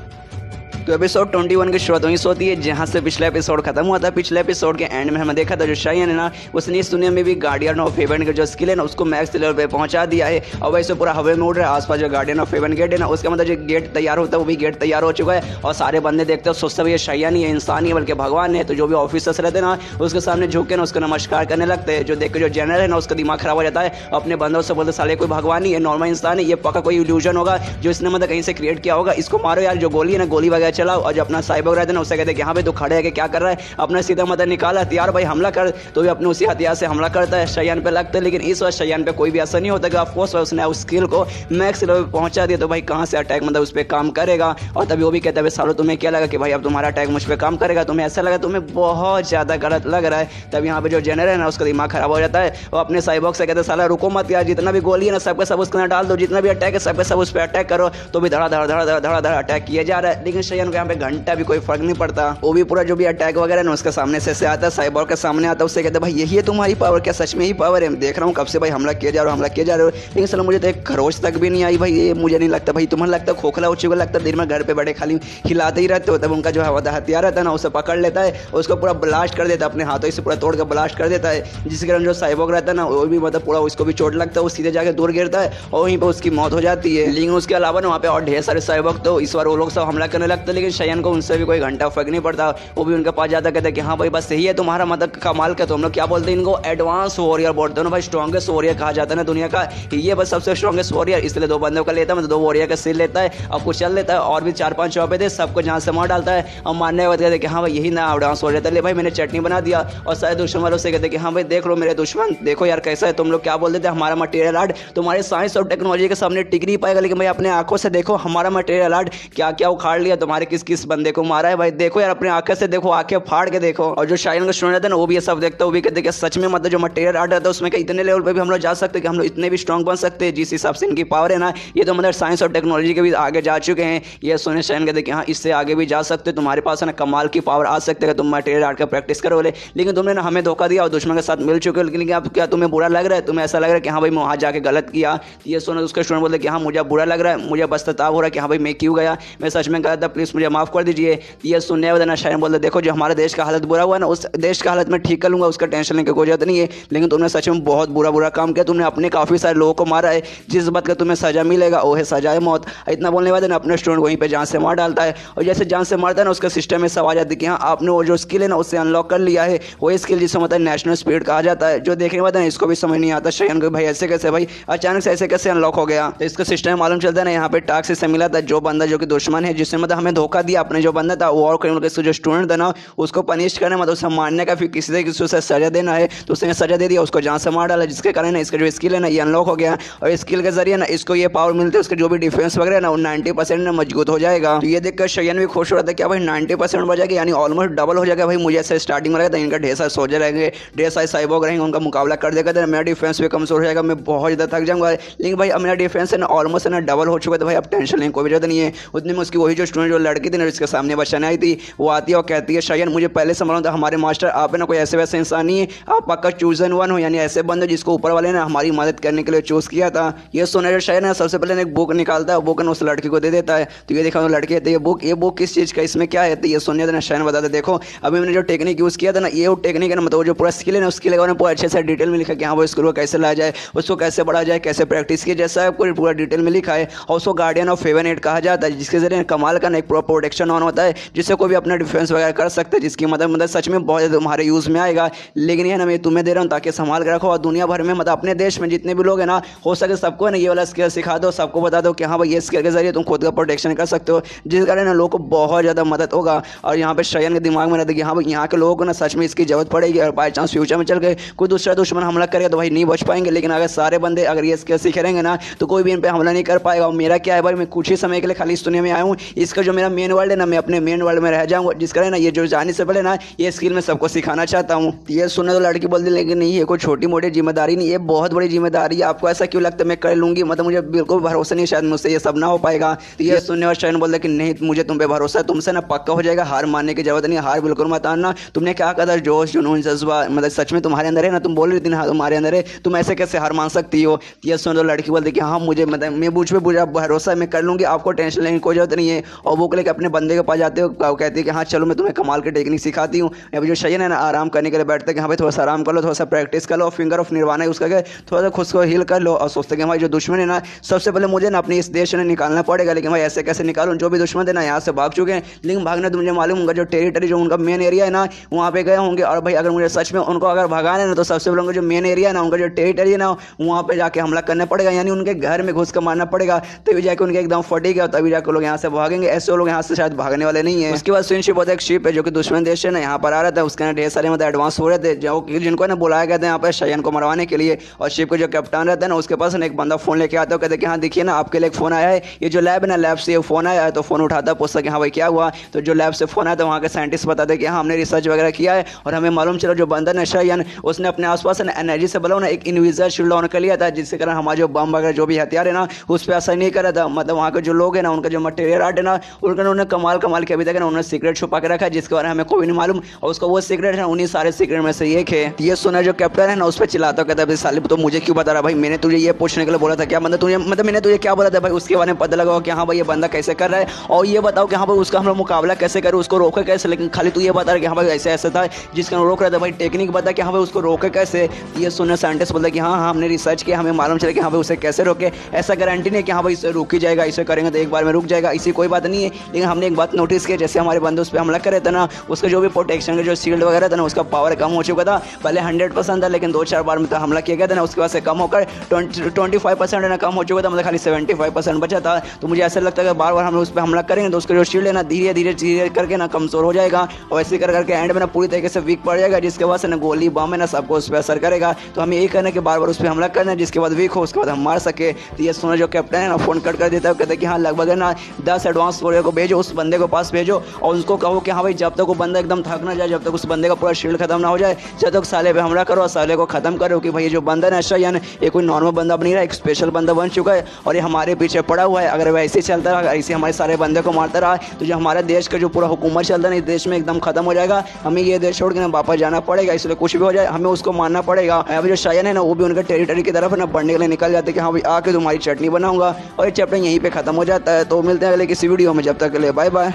तो एपिसोड 21 की शुरुआत वहीं से होती है जहाँ से पिछला एपिसोड खत्म हुआ था। पिछले एपिसोड के एंड में हमें देखा था जो शायन है ना उसने इस दुनिया में भी गार्डियन ऑफ हेवन के जो स्किल है ना उसको मैक्स लेवल पे पहुंचा दिया है और वैसे पूरा हवा में उड़ रहा है। आसपास जो गार्डियन ऑफ हेवन गेट है ना उसका मतलब जो गेट तैयार होता है वो भी गेट तैयार हो चुका है और सारे बंदे देखते हैं सोचते ये शायन ही है, इंसान ही बल्कि भगवान है। तो जो भी ऑफिसर्स रहते हैं ना उसके सामने झुक के ना उसको नमस्कार करने लगते हैं। जो देख के जो जनरल है ना उसका दिमाग खराब हो जाता है, अपने बंदों से बोलते साले कोई भगवान नहीं है, नॉर्मल इंसान है, ये पक्का कोई इल्यूजन होगा जो इसने मतलब कहीं से क्रिएट किया होगा, इसको मारो यार, जो गोली है ना गोली वगैरह चलाओ। और जो अपना साइबोग रहते ना उससे कहते हैं कि हाँ भाई तू खड़े है कि क्या कर रहा है, अपना सीधा मतलब निकाला हथियार भाई हमला कर, तो भी अपने उसी हथियार से हमला करता है, शयान पे लगता है। लेकिन इस बार शयान पे कोई भी असर नहीं होता कि ऑफकोर्स उसने उस स्किल को मैक्स लेवल पे पहुंचा दिया, तो भाई कहाँ से अटैक मतलब उस पर काम करेगा। और तभी वो भी कहता है सालो तुम्हें क्या लगा कि भाई अब तुम्हारा अटैक मुझ पर काम करेगा, तुम्हें ऐसा लगा तुम्हें बहुत ज़्यादा गलत लग रहा है। तब यहाँ पे जो जनरल है ना उसका दिमाग खराब हो जाता है और अपने साइबॉक्स से कहते हैं साला रुको मत यार, जितना भी गोली है ना सबके सब उसके अंदर डाल दो, जितना भी अटैक है सबके सब उस पर अटैक करो। तो भी धड़ा धड़ा धड़ा धड़ा धड़ा अटैक किया जा रहा है, लेकिन शयान को यहाँ पे घंटा भी कोई फर्क नहीं पड़ता। वो भी पूरा जो भी अटैक वगैरह ना उसके सामने से आता है, साइबॉर्ग के सामने आता है, उससे कहते हैं भाई यही है तुम्हारी पावर, क्या सच में ही पावर है? मैं देख रहा हूँ कब से भाई हमला किया जा रहा हो, हमला किया जा रहा हो, लेकिन सलाम मुझे तो एक खरोच तक भी नहीं आई भाई। ये मुझे नहीं लगता भाई, तुम्हें लगता खोखला हो चुका, लगता दिन में घर पे बैठे खाली हिलाते ही रहते हो। तब उनका जो हथियार रहता है ना उसे पकड़ लेता है और उसको पूरा ब्लास्ट कर देता है, अपने हाथों से पूरा तोड़ कर ब्लास्ट कर देता है, जिसके कारण जो साइबॉर्ग रहता है ना वो भी मतलब पूरा उसको भी चोट लगता है, वो सीधे जाकर दूर गिरता है और वहीं पर उसकी मौत हो जाती है। लेकिन उसके अलावा ना वहाँ पे और ढेर सारे साइबॉर्ग तो इस बार वो लोग सब हमला करने लगते हैं, लेकिन शयान को उनसे भी कोई घंटा फर्क नहीं पड़ता। वो भी उनके पास जाता कहता है कि हाँ भाई बस यही है तुम्हारा मतलब कमाल का, तो हम लोग क्या बोलते हैं इनको एडवांस वॉरियर बोलते हैं ना भाई, स्ट्रॉन्गेस्ट वॉरियर कहा जाता है ना दुनिया का, ये बस सबसे स्ट्रॉन्गेस्ट वॉरियर। इसलिए दो बंदों का लेता है मतलब 2 वॉरियर का सिर लेता है और कुछ चल लेता है और भी 4-5 चौपे थे सबको जहाँ से मार डालता है और मारने के बाद कहते हैं कि हाँ भाई यही ना एडवांस वॉरियर था, ले भाई मैंने चटनी बना दिया। और सारे दुश्मन वालों से कहते हैं कि हाँ भाई देख लो मेरे दुश्मन, देखो यार कैसा है, तुम लोग क्या बोलते थे हमारा मटेरियल आर्ट तुम्हारे साइंस और टेक्नोलॉजी के सामने टिक नहीं पाएगा, लेकिन भाई अपने आंखों से देखो हमारा मटेरियल आर्ट क्या क्या उखाड़ लिया, तुम्हारे किस किस बंदे को मारा है भाई, देखो यार अपने आंखें से देखो, आंखें फाड़ के देखो। और जो शायन का स्टूडेंट रहता है ना वो भी ये सब देखता है, वो भी कहते हैं कि सच में मतलब जो मटेरियल आर्ट रहता है उसमें इतने लेवल पे भी हम लोग जा सकते हैं कि हम लोग इतने भी स्ट्रॉन्ग बन सकते हैं, जिस हिसाब से इनकी पावर है ना ये तो मतलब साइंस और टेक्नोलॉजी के भी आगे जा चुके हैं। ये सोने शायन कहते हैं कि हाँ इससे आगे भी जा सकते, तुम्हारे पास है ना कमाल की पावर आ सकते हैं, तुम मटेरियल आर्ट का प्रैक्टिस करो बोले, लेकिन तुमने ना हमें धोखा दिया और दुश्मन के साथ मिल चुके हो। लेकिन अब क्या तुम्हें बुरा लग रहा है, तुम्हें ऐसा लग रहा है कि हाँ भाई मैं वहाँ जाके गलत किया? ये सोने उसका स्टूडेंट बोलते कि हाँ मुझे बुरा लग रहा है, मुझे पछतावा हो रहा है कि हाँ भाई मैं क्यों गया, मैं सच में गलत था, प्लीज़ मुझे माफ़ कर दीजिए। ये सुनने वाले ना शायन बोलते देखो जो हमारे देश का हालत बुरा हुआ ना उस देश का हालत में ठीक कर लूँगा, उसका टेंशन लेने की कोई जरूरत नहीं है, लेकिन तुमने सच में बहुत बुरा काम किया, तुमने अपने काफ़ी सारे लोगों को मारा है, जिस बात का तुम्हें सजा मिलेगा वो है सजाए मौत। इतना बोलने वाले ना अपने स्टूडेंट वहीं पे जान से मार डालता है और जैसे जान से मारता है ना उसका सिस्टम में सब आ जाती है कि हाँ आपने वो जो स्किल है ना उससे अनलॉक कर लिया है, वो स्किल जिसे मतलब नेशनल स्पीड कहा जाता है। जो देखने वाला है इसको भी समझ नहीं आता शयन को भाई ऐसे कैसे भाई अचानक से ऐसे कैसे अनलॉक हो गया, तो इसका सिस्टम मालूम चलता है ना यहाँ पे टास्क से मिला था, जो बंदा जो कि दुश्मन है जिसने मतलब हमें धोखा दिया, अपने जो बंदा था वो और क्रिमिनल जो स्टूडेंट था ना उसको पनिश करना मतलब उसे मारने का, फिर किसी से किसी से सजा देना है तो उसने सजा दे दिया, उसको जान से मार डाला, जिसके कारण इसका जो स्किल है ना ये अनलॉक हो गया और स्किल के जरिए ना इसको ये पावर मिलती है, उसके जो भी डिफेंस वगैरह ना वो 90% मजबूत हो जाएगा। तो ये देखकर शयन भी खुश हो रहा था क्या भाई 90% बढ़ जाएगा, यानी ऑलमोस्ट डबल हो जाएगा भाई, मुझे ऐसे स्टार्टिंग में लगा था इनका ढेर सारे सोल्जर रहेंगे, ढेर सारे साइबॉर्ग रहेंगे, उनका मुकाबला कर देगा तो मेरा डिफेंस भी कमजोर हो जाएगा, मैं बहुत ज़्यादा थक जाऊंगा। लेकिन भाई अब मेरा डिफेंस है ना ऑलमोस्ट है ना डबल हो चुका है, तो भाई अब टेंशन लेने कोई जरूरत नहीं है। उतने में उसकी वही जो स्टूडेंट जो लड़की थी ना जिसके सामने बचाने आई थी, वो आती है और कहती है शायन मुझे पहले से मालूम था हमारे मास्टर आप है ना कोई ऐसे वैसे इंसान नहीं है, आप पक्का चूजन वन हो, यानी ऐसे बंदे जिसको ऊपर वाले ने हमारी मदद करने के लिए चूज किया था। ये सुनकर शायन है सबसे पहले एक बुक निकालता है, बुक उस लड़की को दे देता है। तो ये देखा लड़के ये बुक किस चीज़ का, इसमें क्या है? तो ये सुनने देना शायन बताते देखो अभी मैंने जो टेक्निक यूज़ किया था ना, ये वो टेक्निक है ना, मतलब जो पूरा स्किल है ना, उसके लिए पूरा अच्छे से डिटेल में लिखा कि हाँ वो स्किल को कैसे लाया जाए, उसको कैसे बढ़ा जाए, कैसे प्रैक्टिस की, जैसा आपको पूरा डिटेल में लिखा है। और उसको गार्डियन ऑफ हेवन 8 कहा जाता है, जिसके जरिए कमाल का एक प्रॉपर प्रोटेक्शन ऑन होता है, जिससे कोई भी अपना डिफेंस वगैरह कर सकता है, जिसकी मतलब सच में बहुत ज़्यादा तुम्हारे यूज़ में आएगा। लेकिन ये ना मैं तुम्हें दे रहा हूँ ताकि संभाल के रखो, और दुनिया भर में मतलब अपने देश में जितने भी लोग हैं ना, हो सके सबको ना ये वाला स्किल सिखा दो, सबको बता दो कि हाँ भाई ये स्किल के जरिए तुम खुद का प्रोटेक्शन कर सकते हो, जिस कारण ना लोगों को बहुत ज़्यादा मदद होगा। और यहाँ पे शायन के दिमाग में रहता है कि हाँ भाई यहाँ के लोगों को ना सच में इसकी जरूरत पड़ेगी, और बाई चांस फ्यूचर में चल के कोई दूसरा दुश्मन हमला करेगा तो भाई नहीं बच पाएंगे। लेकिन अगर सारे बंदे अगर ये स्किल सीखे रहेंगे ना, तो कोई भी इन पर हमला नहीं कर पाएगा। और मेरा क्या है भाई, मैं कुछ ही समय के लिए खाली इस दुनिया में आया हूँ, इसका जो मेरा मेन वर्ल्ड है ना, मैं अपने मेन वर्ल्ड में रह जाऊँगा, जिस कारण ना ये जो जाने से पहले ना ये स्किल मैं सबको सिखाना चाहता हूँ। ये सुनने तो लड़की बोलती लेकिन नहीं ये कोई छोटी मोटी जिम्मेदारी नहीं, ये बहुत बड़ी जिम्मेदारी है, आपको ऐसा क्यों लगता है मैं कर लूँगी, मतलब मुझे बिल्कुल भरोसा नहीं, शायद मुझसे ये सब ना हो पाएगा। तो ये सुनने और शायन बोलता कि नहीं मुझे तुम पे भरोसा है, तुमसे ना पक्का हो जाएगा, हार मानने की जरूरत नहीं, हार बिल्कुल मत आना। तुमने क्या कदर जोश जुनून जज्बा मतलब सच में तुम्हारे अंदर है ना, तुम बोल रही थी ना तुम्हारे अंदर है, तुम ऐसे कैसे हार मान सकती हो। ये सुन तो लड़की बोलती कि हाँ मुझे मतलब मैं मुझ पे बुझा भरोसा है, मैं कर लूँगी, आपको टेंशन लेने की कोई जरूरत नहीं है। और वो लेकर अपने बंदे के पास जाते हो, कहती है कि हाँ चलो मैं तुम्हें कमाल की टेक्निक सिखाती हूँ। अभी जो शायन है ना आराम करने के लिए बैठते हैं कि हाँ भाई थोड़ा सा आराम कर लो, थोड़ा सा प्रैक्टिस कर लो, फिंगर ऑफ निर्वाणा यूज़ करके थोड़ा सा खुद को हील कर लो। और सोचते कि भाई जो दुश्मन है ना सबसे पहले मुझे ना अपने इस देश से निकालना पड़ेगा, लेकिन भाई ऐसे कैसे निकालूं, जो भी दुश्मन है ना यहाँ से भाग चुके हैं, लेकिन भागना तो मुझे मालूम होगा जो टेरिटरी जो उनका मेन एरिया है ना वहाँ पे गए होंगे। और भाई अगर मुझे सच में उनको अगर भगाना है ना, तो सबसे पहले उनका जो मेन एरिया है ना, उनका जो टेरिटरी है ना, वहाँ पे जाके हमला करना पड़ेगा, यानी उनके घर में घुस कर मारना पड़ेगा, तभी जाके उनके एकदम फटेगा, तभी जाकर लोग यहाँ से भागेंगे। ऐसे लोग यहाँ से शायद भागने वाले नहीं है। उसके बाद स्विनशिप होता है, एक शिप है जो कि दुश्मन देश है ना यहाँ पर आ रहा था, उसके ना ढेर सारे मतलब एडवांस हो रहे थे जो जिनको ना बुलाया गया था यहाँ पर शायन को मरवाने के लिए। और शिप के जो कैप्टन रहता है ना उसके पास ना एक बंदा फोन लेके आता है, कहते कि हाँ देखिए ना आपके लिए एक फोन आया है, ये जो लैब है ना लैब से फोन आया है। तो फोन उठाता है, पूछता कि हाँ भाई क्या हुआ। तो जो लैब से फोन आया था वहाँ के साइंटिस्ट बताते कि हाँ हमने रिसर्च वगैरह किया है और हमें मालूम चला जो बंदा ना शायन उसने अपने आसपास ना एनर्जी से बना एक इनविजिबल शील्ड ऑन कर लिया था, जिसके कारण हमारे जो बम वगैरह जो भी हथियार है ना उस पर असर नहीं कर रहा था। मतलब वहाँ के जो लोग हैं ना उनका जो मटेरियल आर्ट है ना उनका उन्होंने कमाल के अभी तक ना उन्होंने सीक्रेट छुपा के रखा है, जिसके बारे में हमें कोई नहीं मालूम। और उसका वो सीक्रेट है उन्हीं सारे सीक्रेट में से एक है। ये सुना जो कैप्टन है ना उस पर चिल्लाता कहता है साले तो मुझे क्यों बता रहा भाई, मैंने तुझे ये पूछने के लिए बोला था क्या, मतलब तुझे मतलब मैंने तुझे क्या बोला था भाई, उसके बारे में पता लगाओ कि हाँ भाई ये बंदा कैसे कर रहा है, और ये बताओ कि हाँ भाई उसका हम लोग मुकाबला कैसे करें, उसको रोके कैसे। लेकिन खाली तू ये बता रहा कि हाँ भाई ऐसे ऐसा था जिसका रोक रहा था, भाई टेक्निक बता कि हाँ भाई उसको रोके कैसे। ये सुनने साइंटिस्ट बोलता कि हाँ हमने रिसर्च किया, हमें मालूम चला कि हाँ भाई उसे कैसे रोके, ऐसा गारंटी नहीं कि हाँ भाई इसे रुक ही जाएगा, इसे करेंगे तो एक बार में रुक जाएगा, इसी कोई बात नहीं है। लेकिन हमने एक बात नोटिस की, जैसे हमारे बंदे उस पर हमला करे थे ना, उसका जो भी प्रोटेक्शन का जो शील्ड वगैरह था ना उसका पावर कम हो चुका था। पहले 100% था, लेकिन 2-4 बार में तो हमला किया गया था ना उसके बाद से कम होकर 25% ना कम हो चुका था, मतलब खाली 75% बचा था। तो मुझे ऐसा लगता है कि बार बार हम उस पर हमला करेंगे तो उसका जो शील्ड है ना धीरे धीरे करके ना कमजोर हो जाएगा, और ऐसे करके एंड में ना पूरी तरीके से वीक पड़ जाएगा, जिसके बाद से ना गोली बम है ना सबको उस पर असर करेगा। तो हमें यही करना है कि बार बार उस पर हमला करना है, जिसके बाद वीक हो उसके बाद हम मार सके। तो ये सुना जो कैप्टन है ना फोन कट कर देता है, कहते हैं कि हाँ लगभग है ना 10 एडवांस वॉरियर को भेजो, उस बंदे को पास भेजो और उसको कहो कि हाँ भाई जब तक वो बंदा एकदम थक ना जाए, जब तक उस बंदे का पूरा शील्ड खत्म ना हो जाए, जब तक साले पे हमला करो और साले को खत्म करो कि भाई ये जो बंदा है ना यानी ये कोई नॉर्मल बंदा बन नहीं रहा, एक स्पेशल बंदा बन चुका है और ये हमारे पीछे पड़ा हुआ है। अगर वैसे ही चलता रहा, ऐसे हमारे सारे बंदे को मारता रहा, तो जो हमारे देश का जो पूरा हुकूमत चलता है इस देश में एकदम खत्म हो जाएगा। हमें ये देश छोड़ के ना वापस जाना पड़ेगा, इसलिए कुछ भी हो जाए हमें उसको मारना पड़ेगा। अभी जो शायन है ना वो भी उनके टेरिटरी की तरफ ना बढ़ने के लिए निकल जाते हैं कि हाँ भाई आके तुम्हारी चटनी बनाऊंगा, और ये चैप्टर यहीं पे खत्म हो जाता है। तो मिलते हैं अगले किसी वीडियो में, जब तक के लिए बाय बाय।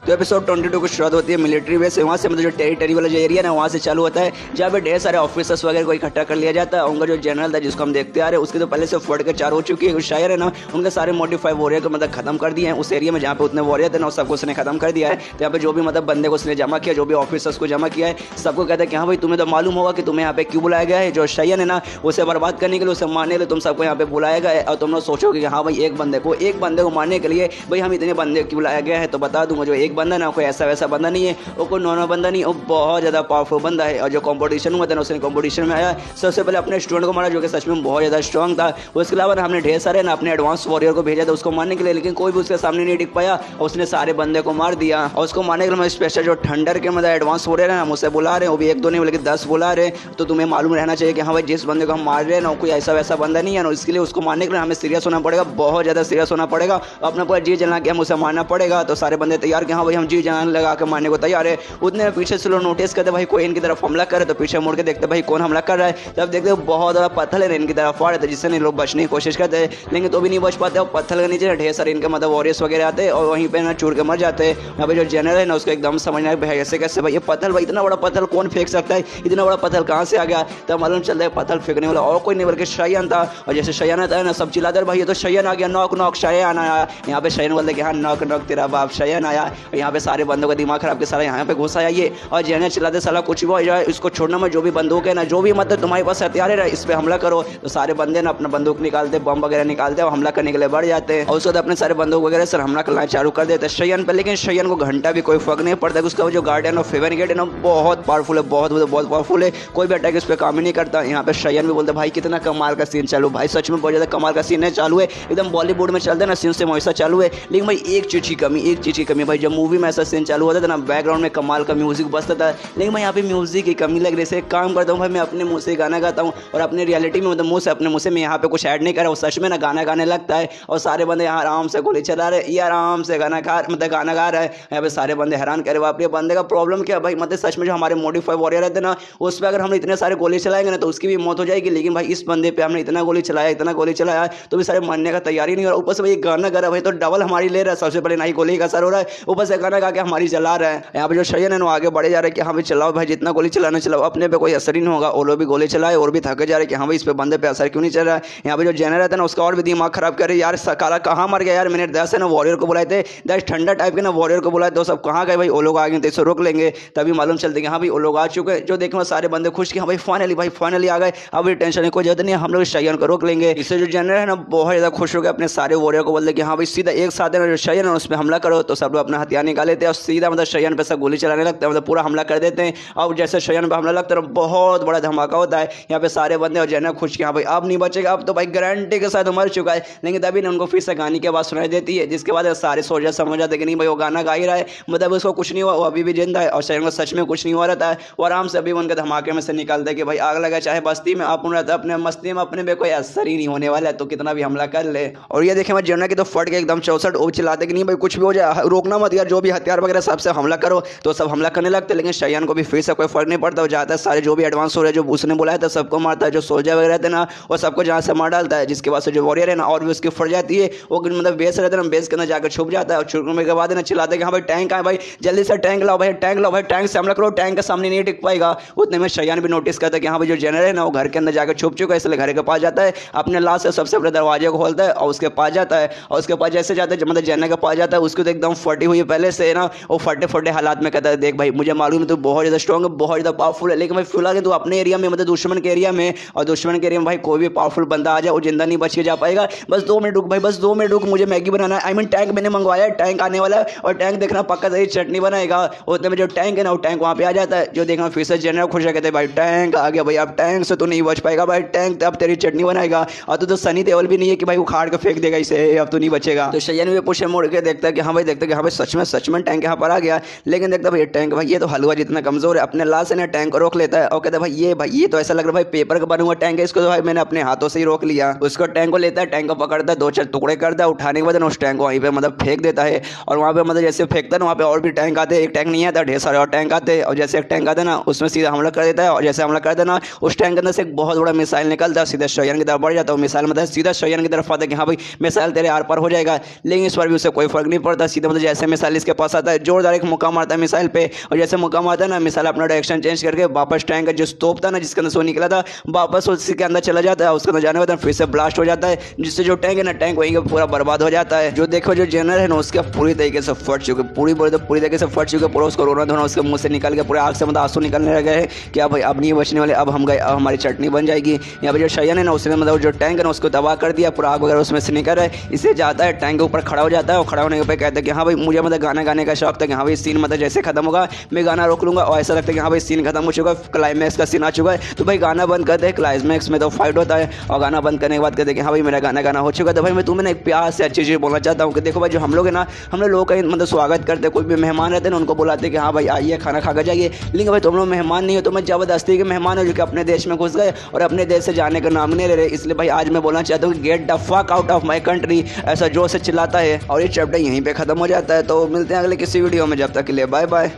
तो एपिसोड 22 की शुरुआत होती है मिलिट्री बेस से, वहाँ से मतलब जो टेरिटरी वाला जो एरिया ना वहाँ से चालू होता है, जहाँ पे ढेर सारे ऑफिसर्स वगैरह को इकट्ठा कर लिया जाता है। उनका जो जनरल था जिसको हम देखते आ रहे हैं उसके तो पहले से फट के 4 हो चुकी है। शायर है ना उनके सारे मोडिफाई वॉरियर को मतलब खत्म कर दिए हैं उस एरिया में, जहाँ पे उतने वॉरियर थे ना सबको उसने खत्म कर दिया है। तो यहाँ पे जो भी मतलब बंदे को उसने जमा किया, जो भी ऑफिसर्स को जमा किया है, सबको कहता है कि हाँ भाई तुम्हें तो मालूम होगा कि तुम्हें यहाँ पे क्यों बुलाया गया है। जो शायन है ना उसे बर्बाद करने के लिए, उसे मारने के लिए तुम सबको यहाँ पे बुलाया गया है। और तुम लोग सोचोगे कि हाँ भाई एक बंदे को मारने के लिए भाई हम इतने बंदे क्यों बुलाया गया है, तो बता दूंगा जो एक वीक बंदा ना, कोई ऐसा वैसा बंदा नहीं है, वो कोई नॉर्मल बंदा नहीं, वो बहुत ज़्यादा पावरफुल बंदा है। और जो कॉम्पिटिशन हुआ था ना, उसने कॉम्पिटिशन में आया, सबसे पहले अपने स्टूडेंट को मारा जो कि सच में बहुत ज़्यादा स्ट्रॉन्ग था। उसके अलावा हमने ढेर सारे ना अपने एडवांस वॉरियर को भेजा था उसको मारने के लिए, लेकिन कोई भी उसके सामने नहीं टिक पाया और उसने सारे बंदे को मार दिया। और उसको मारने के लिए स्पेशल जो थंडर के मतलब एडवांस वॉरियर है ना, मुझसे बुला रहे हैं, वो भी 1 2 नहीं बल्कि 10 बुला रहे हैं। तो तुम्हें मालूम रहना चाहिए कि हाँ भाई जिस बंदे को हम मार रहे हैं ना, कोई ऐसा वैसा बंदा नहीं है ना, इसके लिए उसको मारने के लिए हमें सीरियस होना पड़ेगा, बहुत ज़्यादा सीरियस होना पड़ेगा, अपना पूरा जी जला के हम उसे मारना पड़ेगा। तो सारे बंदे तैयार कि हाँ भाई हम जी जान लगा के मारने को तैयार है। उतने पीछे से लोग नोटिस करते भाई कोई इनकी तरफ हमला करे, तो पीछे मुड़ के देखते भाई कौन हमला कर रहा है। तब देखते बहुत ज़्यादा पत्थर है इनकी तरफ फाड़, जिससे नहीं लोग बचने की कोशिश करते हैं, लेकिन तो भी नहीं बच पाते। और पत्थर के नीचे ढेर सारे इनके मतलब वॉरियर्स वगैरह आते हैं और वहीं पे ना चूर के मर जाते हैं। यहाँ पे जो जनरल है ना, उसको एकदम समझना भाई ऐसे कैसे भाई ये पत्थर, भाई इतना बड़ा पत्थर कौन फेंक सकता है, इतना बड़ा पत्थर कहाँ से आ गया। तब मालूम चलता है पत्थर फेंकने वाला और कोई नहीं बल्कि शयन था। और जैसे शयन आता है ना, सब चिल्लाते भाई ये तो शयन आ गया, नॉक नॉक शयन आया। यहाँ पे शयन बोलते कि हाँ नॉक नॉक तेरा बाप शयन आया। और यहाँ पे सारे बंदों का दिमाग खराब के सारा यहाँ पे घुस आया ये। और जनरल चिल्लाते साला कुछ भी हो जाए इसको छोड़ना में, जो भी बंदूक है ना, जो भी मतलब तुम्हारे पास हथियार है इस पर हमला करो। तो सारे बंदे ना अपना बंदूक निकालते, बम वगैरह निकालते और हमला करने के लिए बढ़ जाते हैं। और उसके बाद अपने सारे बंदूक वगैरह से हमला करना चालू कर देते हैं शयन पर। लेकिन शयन को घंटा भी कोई फर्क नहीं पड़ता, उसका जो गार्डियन ऑफ फेवन गेट है ना, बहुत पावरफुल है, बहुत पावरफुल है, कोई भी अटैक इस पर काम ही नहीं करता। यहाँ पे शयन भी बोलते भाई कितना कमाल का सीन चालू, भाई सच में बहुत ज़्यादा कमाल का सीन है चालू है, एकदम बॉलीवुड में चलते ना सीन से वैसा चालू है। लेकिन भाई एक चीज़ की कमी भाई, जब मूवी में ऐसा सीन चालू होता था ना, बैकग्राउंड में कमाल का म्यूजिक बजता था, लेकिन मैं यहाँ पे म्यूजिक की कमी लग रही है। काम करता हूँ भाई, मैं अपने मुँह से गाना गाता हूँ और अपने रियलिटी में मतलब मुँह से अपने मुँह से मैं यहाँ पे कुछ ऐड नहीं कर रहा हूँ, सच में ना गाना गाने लगता है। और सारे बंदे यहाँ आराम से गोली चला रहे, ये आराम से गाना गा रहा है। यहाँ पे सारे बंदे हैरान करे बाप रे बंदे का प्रॉब्लम क्या भाई, मतलब सच में जो हमारे मॉडिफाई वॉरियर रहते ना, उस पर अगर हम इतने सारे गोली चलाएंगे ना तो उसकी भी मौत हो जाएगी। लेकिन भाई इस बंदे पे हमने इतना गोली चलाया तो भी सारे मरने का तैयारी नहीं हो रहा। ऊपर से भाई गाना गा रहा है भाई, तो डबल हमारी ले रहा है, सबसे पहले ना ही गोली का असर हो रहा है, ऊपर से गाना गा के हमारी चला रहा है। यहाँ पे जो शयन है ना आगे बढ़े जा रहे हैं कि हाँ भाई चलाओ भाई, जितना गोली चलाना चलाओ, अपने पे कोई असर ही नहीं होगा। वो लोग भी गोली चलाए और भी थके जा रहे कि हाँ भाई इस पे बंदे पे असर क्यों नहीं चल रहा है। यहाँ पे जो जनरल है ना, उसका और भी दिमाग खराब करे, यार सकारा कहाँ मर गया यार, मैंने 10 है ना वॉरियर को बुलाए थे, 10 ठंडा टाइप के ना वॉरियर को बुलाए तो सब कहाँ गए भाई, वो लोग आ गए तो इसे रोक लेंगे। तभी मालूम चलते कि हाँ भाई वो लोग आ चुके हैं। जो देखो सारे बंदे खुश कि हाँ भाई फाइनली आ गए, अब ये टेंशन की कोई जरूरत नहीं है, हम लोग शयन को रोक लेंगे। इससे जो जनरल है ना बहुत ज़्यादा खुश हो गए, अपने सारे वॉरियर को बोलते कि हाँ भाई सीधा एक साथ है जो शयन है उस पर हमला करो। तो सब लोग अपना हथियार निकाल लेते हैं और सीधा मतलब शयन पे सब गोली चलाने लगते हैं, मतलब पूरा हमला कर देते हैं। और जैसे शयन पे हमला लगता है बहुत बड़ा धमाका होता है। यहाँ पे सारे बंदे और जनरल खुश कि हाँ भाई अब नहीं बचेगा, अब तो भाई गारंटी के साथ मर चुका है। लेकिन तभी उनको फिर से गाने की आवाज़ सुनाई देती है, जिसके बाद सारे सोल्जर समझ जाते कि नहीं भाई वो गाना गा ही रहा है, मतलब उसको कुछ नहीं हुआ, वो अभी भी जिंदा है। और शयन को सच में कुछ नहीं हुआ रहता है, वो आराम से अभी उनके धमाके में से निकलते हैं कि भाई आग लगा चाहे बस्ती में, आप रहता अपने मस्ती में, अपने पे कोई असर ही नहीं होने वाला है, तो कितना भी हमला कर ले। और ये देखें मैं जनरल की तो फट के एकदम 64 ओ चिल्लाते कि नहीं भाई कुछ भी हो जाए रोकना मत यार, जो भी हथियार वगैरह सबसे हमला करो। तो सब हमला करने लगते, लेकिन शयन को भी फिर से कोई फर्क नहीं पड़ता, वो जाता है सारे जो भी एडवांस हो रहे जो उसने बुलाया था सबको मारता है, जो सोल्जर वगैरह रहते ना वो सबको जहाँ से मार डालता है। जिसके बाद से जो वॉरियर है ना और भी उसकी फट जाती है, वो मतलब बेस रहता है ना, बेस के अंदर जाकर छुप जाता है। और छुपने के बाद ना चिल्लाते कि हाँ भाई टैंक है भाई, जल्दी से टैंक लाओ भाई, टैंक से हमला करो, टैंक के सामने नहीं टिक पाएगा। उतने में शयन भी नोटिस करता है कि हाँ भाई जो जनरल है ना वो घर के अंदर जाकर छुप चुका है, इसलिए घर के पास जाता है, अपने लाश से सबसे बड़े दरवाजे को खोलता है और उसके पास जाता है। और उसके पास जैसे जाता है मतलब जनरल के पास जाता है, उसको तो एकदम फटी हुई पहले से ना, वो फटे हालात में कहता है देख भाई मुझे मालूम है तू बहुत ज़्यादा स्ट्रॉन्ग है, बहुत ज़्यादा पावरफुल है, लेकिन भाई फिलहाल तू अपने एरिया में मतलब दुश्मन के एरिया में, और दुश्मन के एरिया में भाई कोई भी पावरफुल बंदा आ जाए वो जिंदा नहीं बच के जा पाएगा। बस 2 मिनट रुक भाई, बस 2 मिनट रुक, मुझे मैगी बनाना है, आई मीन टैंक मैंने मंगवाया है, टैंक आने वाला है और टैंक देखना पक्का सही चटनी बनाएगा। उतने में जो टैंक है ना वो टैंक वहाँ पे आ जाता है, जो देखना फिर से जनरल खुश है, कहते हैं भाई टैंक आ गया भाई, अब टैंक से तो नहीं बच पाएगा भाई, टैंक अब तेरी चटनी बनाएगा। और तू तो सनी देओल भी नहीं है कि भाई उखाड़ के फेंक देगा इसे, अब तो नहीं बचेगा। तो शयन भी पूछे मुड़ के देखता है कि हाँ भाई, देखता है कि हाँ भाई सच में टैंक यहाँ पर आ गया। लेकिन देखता भाई टैंक भाई ये तो हलवा जितना कमजोर है, अपने लाश से ना टैंक को रोक लेता है और कहता है भाई ये तो ऐसा लग रहा है भाई पेपर का बना हुआ टैंक है, इसको तो भाई मैंने अपने हाथों से ही रोक लिया। उसको टैंक को लेता है, टैंक को पकड़ता है, 2-4 टुकड़े करता है, उठाने के बाद उस टैंक को वहीं पे मतलब फेंक देता है। और वहाँ पे मतलब जैसे फेंकता है ना वहाँ पे और भी टैंक आते हैं, एक टैंक नहीं आता, ढेर सारे और टैंक आते हैं। और जैसे एक टैंक आता है ना उसमें सीधा हमला कर देता है, और जैसे हमला कर देना उस टैंक के अंदर से एक बहुत बड़ा मिसाइल निकलता है, सीधा शयन की तरफ बढ़ जाता है। मिसाइल मतलब सीधा शयन की तरफ आता है कि हाँ भाई मिसाइल तेरे आर पार हो जाएगा। लेकिन इस पर भी उसे कोई फर्क नहीं पड़ता, सीधा मतलब जैसे मिसाइल इसके पास आता है जोरदार एक मुक्का मारता है मिसाइल पे, और जैसे मुक्का मारता है ना मिसाइल अपना डायरेक्शन चेंज करके वापस टैंक का जो तोप था ना जिसके अंदर से निकला था वापस उसी के अंदर चला जाता है। उसके अंदर जाने के बाद फिर से ब्लास्ट हो जाता है, जिससे जो टैंक है ना टैंक वहीं का पूरा बर्बाद हो जाता है। जो देखो जो जनरल है ना उसका पूरी तरीके से फट चुके, पूरी तरीके से फट चुके, पूरा उसको रोना धोना उसके मुंह से निकल के पूरे आग से मतलब आंसू निकलने लगे हैं कि अब भाई अब नहीं बचने वाले, अब हम गए, अब हमारी चटनी बन जाएगी। यहाँ पे जो शयन है ना उसने मतलब जो टैंक है ना उसको तबाह कर दिया, पूरा आग वगैरह उसमें से निकल रहा है। इससे जाता है टैंक के ऊपर खड़ा हो जाता है, और खड़ा होने के ऊपर कहता है कि हाँ भाई मुझे मतलब गाना गाने का शौक था कि हाँ भाई सीन मतलब जैसे खत्म होगा मैं गाना रोक लूँगा, और ऐसा लगता है कि हाँ भाई सीन खत्म हो चुका है, क्लाइमैक्स का सीन आ चुका है, तो भाई गाना बंद करते हैं। क्लाइमैक्स में तो फाइट होता है और गाना बंद करने के बाद कहते हैं कि हाँ भाई मेरा गाना गाना हो चुका है। तो भाई मैं तुम्हें ना एक प्यार से अच्छी चीज़ बोलना चाहता हूँ कि देखो भाई जो हम लोग है ना, हम लोग का मतलब स्वागत करते हैं, कोई भी मेहमान रहते हैं ना उनको बुलाते हैं कि हाँ भाई आइए खाना खा कर जाइए, लेकिन भाई तुम लोग मेहमान नहीं हो, तो मैं ज़बरदस्ती के मेहमान हो जो कि अपने देश में घुस गए और अपने देश से जाने का नाम नहीं ले रहे। इसलिए भाई आज मैं बोलना चाहता हूँ कि get the fuck out of my country, ऐसा जोर से चिल्लाता है और ये चैप्टर यहीं पे खत्म हो जाता है। तो मिलते हैं अगले किसी वीडियो में, जब तक के लिए बाय बाय।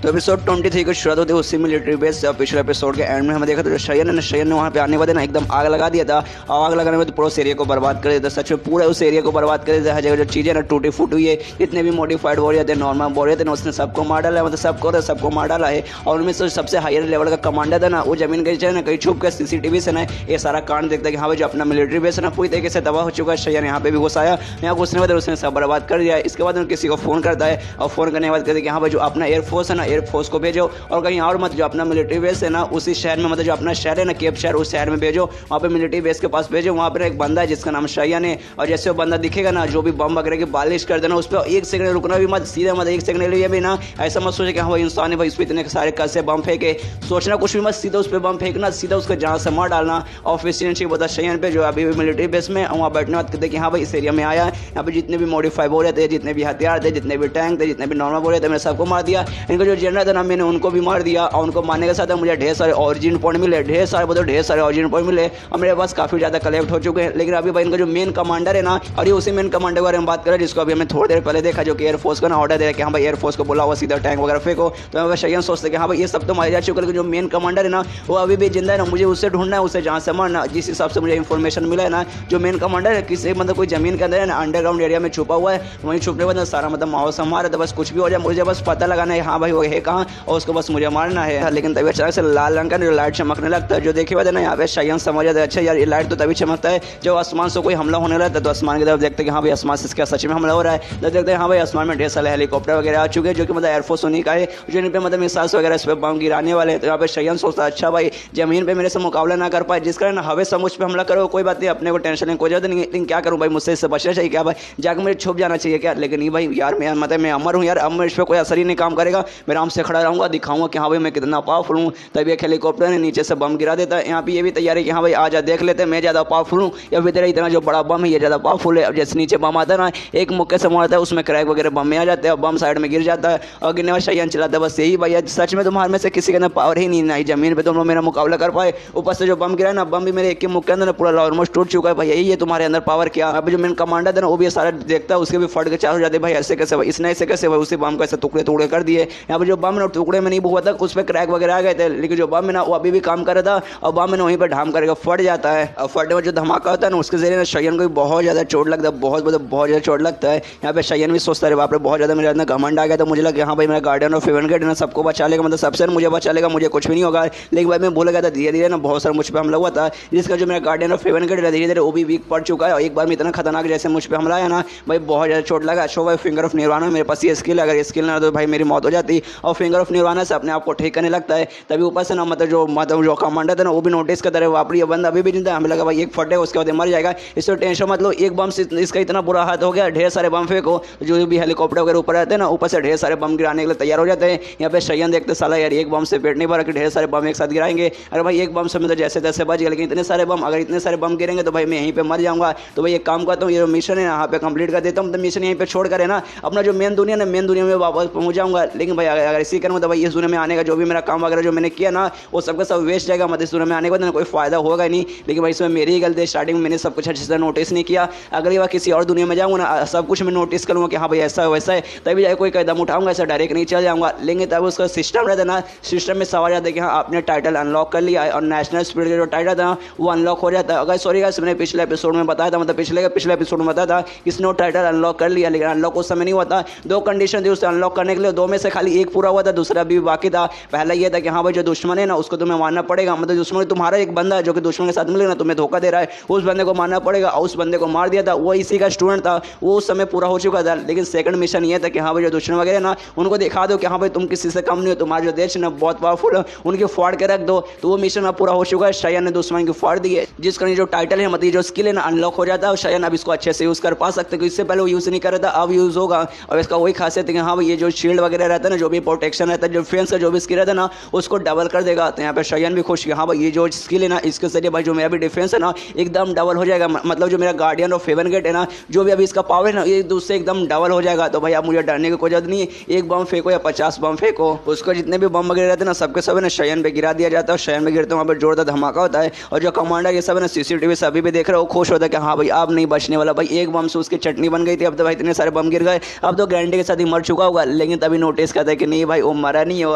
तो एपिसोड 23 की शुरुआत होती है उसी मिलिट्री बेस से। पिछले एपिसोड के एंड में हमें देखा था जो शयन ने वहाँ पे आने के बाद ना एकदम आग लगा दिया था, और आग लगाने में तो पूरा उस एरिया को बर्बाद कर दिया था। सच में पूरा उस एरिया को बर्बाद कर दिया था। हर जगह जो चीज़ें ना टूटी फूटी हुई है, जितने भी मॉडिफाइड वॉरियर थे, नॉर्मल वॉरियर थे ना, उसने सबको मार डाला है, मतलब सबको मार डाला है। और उनमें से सबसे हायर लेवल का कमांडर था ना, वो जमीन के ना कहीं छुप कर CCTV से ना ये सारा कांड देखता है कि हाँ भाई जो अपना मिलिट्री बेस है ना पूरी तरीके से तबाह हो चुका है। शयन यहाँ पे भी घुस आया, यहाँ घुसने के बाद उसने सब बर्बाद कर दिया। इसके बाद किसी को फ़ोन करता है और फ़ोन करने के बाद कहते हैं कि हाँ भाई जो अपना एयरफोर्स है ना, एयरफोर्स को भेजो और कहीं और मत, जो अपना मिलिट्री बेस है ना उसी शहर में, मतलब जो अपना शहर है ना केप शहर, उस शहर में भेजो, वहाँ पे मिलिट्री बेस के पास भेजो। वहाँ पर एक बंदा है जिसका नाम शयन है, और जैसे वो बंदा दिखेगा ना, जो भी बम वगैरह की बारिश कर देना उस पर 1 सेकंड रुकना भी मत, सीधा मत 1 सेकंड लिए भी ना, ऐसा मत सोचे कि हाँ भाई इंसान है भाई इस पर इतने सारे कैसे बम फेंके, सोचना कुछ भी मत, सीधा उस पर बम फेंकना, सीधा उसको जहाँ से मार डालना। ऑफिशियल बता शयन पे जो अभी भी मिलिट्री बेस में वहाँ बैठने बात करते कि हाँ भाई इस एरिया में आया है, यहाँ पे जितने भी मॉडिफाई हो रहे थे, जितने भी हथियार थे, जितने भी टैंक थे, जितने भी नॉर्मल हो रहे थे, मैंने सबको मार दिया। इनको जो जनरल था ना मैंने उनको भी मार दिया, और उनको मारने के साथ मुझे ढेर सारे ऑरिजिन पॉइंट मिले, ढेर सारे ऑरिजिन पॉइंट मिले, और मेरे पास काफ़ी ज़्यादा कलेक्ट हो चुके हैं। लेकिन अभी भाई इनका जो मेन कमांडर है ना, और ये उसी मेन कमांडर के बारे में बात करें जिसको अभी हमें थोड़ी देर पहले देखा, जो कि एयरफोर्स का ना ऑर्डर दे कि हाँ भाई एयरफोर्स को बोला हुआ सीधा टैंक वगैरह फेंको। तो मैं शयन सोचते कि हाँ भाई ये सब तो मारे जा चुके, लेकिन जो मेन कमांडर है ना वो अभी भी जिंदा है ना, मुझे उससे ढूंढना है, उसे जहाँ से मारना। जिस हिसाब से मुझे इन्फॉर्मेशन मिला है ना, जो मेन कमांडर है किसी मतलब कोई जमीन के अंदर है ना, अंडरग्राउंड एरिया में छुपा हुआ है, वहीं छुपने के बाद सारा मतलब माहौल संभाल है। तो बस कुछ भी हो जाए मुझे बस पता लगाना है हाँ भाई वो है कहाँ, और उसको बस मुझे मारना है। लेकिन तभी अचानक से लाल रंग का जो लाइट चमकने लगता है, जो देखे हुए ना यहाँ पे शयन समझ जाता है अच्छा यार ये लाइट तो तभी चमकता है जब आसमान से कोई हमला होने लगता है। तो आसमान की तरफ देखते हैं कि हाँ भाई आसमान से इसका सच में हमला हो रहा है। तो देखते हैं हाँ भाई आसमान में ढेर सारे हेलीकॉप्टर वगैरह आ चुके हैं, जो कि मतलब एयरफोर्स उन्हीं का है, जो इन पे मतलब मिसाइल्स वगैरह इस पर बम गिराने वाले हैं। तो यहाँ पे शयन सोचता है अच्छा भाई जमीन पे मेरे से मुकाबला ना कर पाए, जिस कारण हवे से मुझ पर हमला करो, कोई बात नहीं, अपने को टेंशन नहीं, कोई जरूरत नहीं, लेकिन क्या करूँ भाई मुझसे इससे बचना चाहिए क्या भाई, जाकर मुझे छुप जाना चाहिए क्या। लेकिन नहीं भाई यार मैं मतलब मैं अमर हूँ यार, अब इस पर कोई असर ही नहीं काम करेगा, मैं आराम से खड़ा रहूँगा, दिखाऊंगा कि हाँ भाई मैं कितना पावरफुल हूँ। तभी एक हेलीकॉप्टर ने नीचे से बम गिरा देता है। यहाँ पे ये भी तैयारी कि हाँ भाई आजा देख लेते हैं मैं ज़्यादा पावरफुल हूँ या फिर तेरा इतना जो बड़ा बम है ये ज़्यादा पावरफुल है। अब जैसे नीचे बम आता है ना, एक मुक्के से मारता है, उसमें क्रैक वगैरह बम में आ जाते हैं और बम साइड में गिर जाता है और गिरने वाला शयन चलाता है। बस यही भैया सच में तुम्हारे में से किसी के अंदर पावर ही नहीं आई, जमीन पर तुम लोग मेरा मुकाबला कर पाए, ऊपर से जो बम गिरा ना, बम भी मेरे एक के मुक्के अंदर पूरा ऑलमोस्ट टूट चुका है। भाई यही है तुम्हारे अंदर पावर क्या। अभी जो मेन कमांडर था ना वो भी सारा देखता है, उसके भी फट के चार हो जाते हैं, भाई ऐसे कैसे भाई इसने ऐसे कैसे भाई उसी बम को ऐसे टुकड़े टुकड़े कर दिए। यहाँ पर जो बम ना टुकड़े में नहीं हुआ था, उस पर क्रैक वगैरह आ गए थे, लेकिन जो बम है ना वो अभी भी काम कर रहा था और बम में वहीं पर ढाम करके फट जाता है। और फटने में जो धमाका होता है ना उसके जरिए ना शयन को बहुत ज़्यादा चोट लगता है, बहुत ज़्यादा चोट लगता है। यहाँ पे शयन भी सोचता है बाप रे बहुत ज़्यादा मेरे अंदर घमंड आ गया। तो मुझे लगा हाँ भाई मेरा गार्डियन ऑफ हेवन गेट ना सबको बचा लेगा, मतलब सबसे मुझे बचा लेगा, मुझे कुछ भी नहीं होगा। लेकिन भाई मैं भूल गया था, धीरे धीरे ना बहुत सारा मुझ पर हमला हुआ था, जिसका जो मेरा गार्डियन ऑफ हेवन गेट है धीरे धीरे वो भी वीक पड़ चुका है। और एक बार में इतना खतरनाक जैसे मुझ पर हमला आया ना भाई बहुत ज़्यादा चोट लगा। शो भाई फिंगर ऑफ निर्वाणा मेरे पास ये स्किल, अगर ये स्किल ना तो भाई मेरी मौत हो जाती। और फिंगर ऑफ निर्वाणा से अपने आप को ठीक करने लगता है। तभी ऊपर से ना मतलब जो कमांडर था ना वो भी नोटिस करता है वापरी बंद अभी भी जिंदा है। हमें लगा भाई एक फटे उसके बाद मर जाएगा, इससे टेंशन मतलब एक बम से इसका इतना बुरा हाथ हो गया, ढेर सारे बम फेंको, जो भी हेलीकॉप्टर वगैरह ऊपर रहते हैं ना ऊपर से ढेर सारे बम गिराने के लिए तैयार हो जाते हैं। यहाँ पे शयन देखते साला यार एक बम से पेट नहीं भरा कि ढेर सारे बम एक साथ गिराएंगे। अरे भाई एक बम से मैं तो जैसे तैसे बच गया, लेकिन इतने सारे बम अगर इतने सारे बम गिरेंगे तो भाई मैं यहीं पे मर जाऊंगा। तो भाई एक काम करता हूँ ये मिशन है यहाँ पे कंप्लीट कर देता हूँ, तो मिशन यहीं पे छोड़ कर है ना अपना जो मेन दुनिया ना मेन दुनिया में वापस पहुँच जाऊँगा। लेकिन भाई अगर इसी करूँ तो भाई इस दुनिया में आने का जो भी मेरा काम वगैरह जो मैंने किया ना वो सबका सब वेस्ट जाएगा, मतलब इस दुनिया में आने के बाद कोई फायदा होगा ही नहीं। लेकिन भाई इसमें मेरी ही गलती है, स्टार्टिंग में मैंने सब कुछ अच्छे से नोटिस नहीं किया। अगर ये बार किसी और दुनिया में जाऊँगा ना सब कुछ मैं नोटिस करूँगा कि हाँ भाई ऐसा है वैसा है, तभी जाए कोई कदम उठाऊंगा, ऐसा डायरेक्ट नहीं चल जाऊँगा। लेकिन तब उसका सिस्टम रहता ना, सिस्टम में सवाल आता है कि हाँ आपने टाइटल अनलॉक कर लिया है और नेशनल स्पीड का जो टाइटल था वो अनलॉक हो जाता है। अगर सॉरी गाइस मैंने पिछले एपिसोड में बताया था, मतलब पिछले एपिसोड में बताया था इसने वो टाइटल अनलॉक कर लिया, लेकिन अनलॉक उस समय नहीं हुआ था। 2 कंडीशन थी उसे अनलॉक करने के लिए, 2 में से खाली एक एक पूरा हुआ था, दूसरा भी बाकी था। पहला ये था कि हाँ भाई जो दुश्मन है ना उसको तुम्हें मारना पड़ेगा, मतलब दुश्मन तुम्हारा एक बंदा है जो कि दुश्मन के साथ मिलेगा ना तुम्हें धोखा दे रहा है, उस बंदे को मारना पड़ेगा। और उस बंदे को मार दिया था, वो इसी का स्टूडेंट था, वो उस समय पूरा हो चुका था। लेकिन सेकंड मिशन ये था कि हाँ भाई जो दुश्मन वगैरह ना उनको दिखा दो कि हाँ भाई तुम किसी से कम नहीं हो, तुम्हारा जो देश है ना बहुत पावरफुल है, उनके फाड़ के रख दो। तो वो मिशन अब पूरा हो चुका है, शायन ने दुश्मन की फाड़ दी है, जिस कारण जो टाइटल है मतलब जो स्किल है ना अनलॉक हो जाता है और शायन अब इसको अच्छे से यूज कर पा सकते हैं। इससे पहले वो यूज नहीं कर रहा था, अब यूज होगा। और इसका वही खासियत है कि हाँ भाई ये जो शील्ड वगैरह रहता है ना, जो भी प्रोटेक्शन रहता है, जो डिफेंस का जो भी स्किल रहता है ना उसको डबल कर देगा। तो यहाँ पे शायन भी खुश कि हाँ भाई ये जो स्किल है ना इसके जरिए भाई जो मेरा भी डिफेंस है ना एकदम डबल हो जाएगा, मतलब जो मेरा गार्डियन ऑफ हेवन गेट है ना जो भी अभी इसका पावर है ना ये दूसरे एकदम डबल हो जाएगा। तो भाई अब मुझे डरने की कोई जरूरत नहीं है, एक बम फेंको या 50 बम फेंको, उसको जितने भी बम वगैरह रहते हैं ना सबके सब है ना शायन पे गिरा दिया जाता है। शायन पे गिरते वहाँ पर जोरदार धमाका होता है और जो कमांडर ये सब है ना सीसीटीवी से अभी भी देख रहे हो, खुश होता है कि हाँ भाई अब नहीं बचने वाला। भाई एक बम से उसकी चटनी बन गई थी, अब तो भाई इतने सारे बम गिर गए, अब तो गारंटी के साथ ही मर चुका होगा। लेकिन तभी नोटिस करता है कि नहीं भाई वो मरा नहीं है,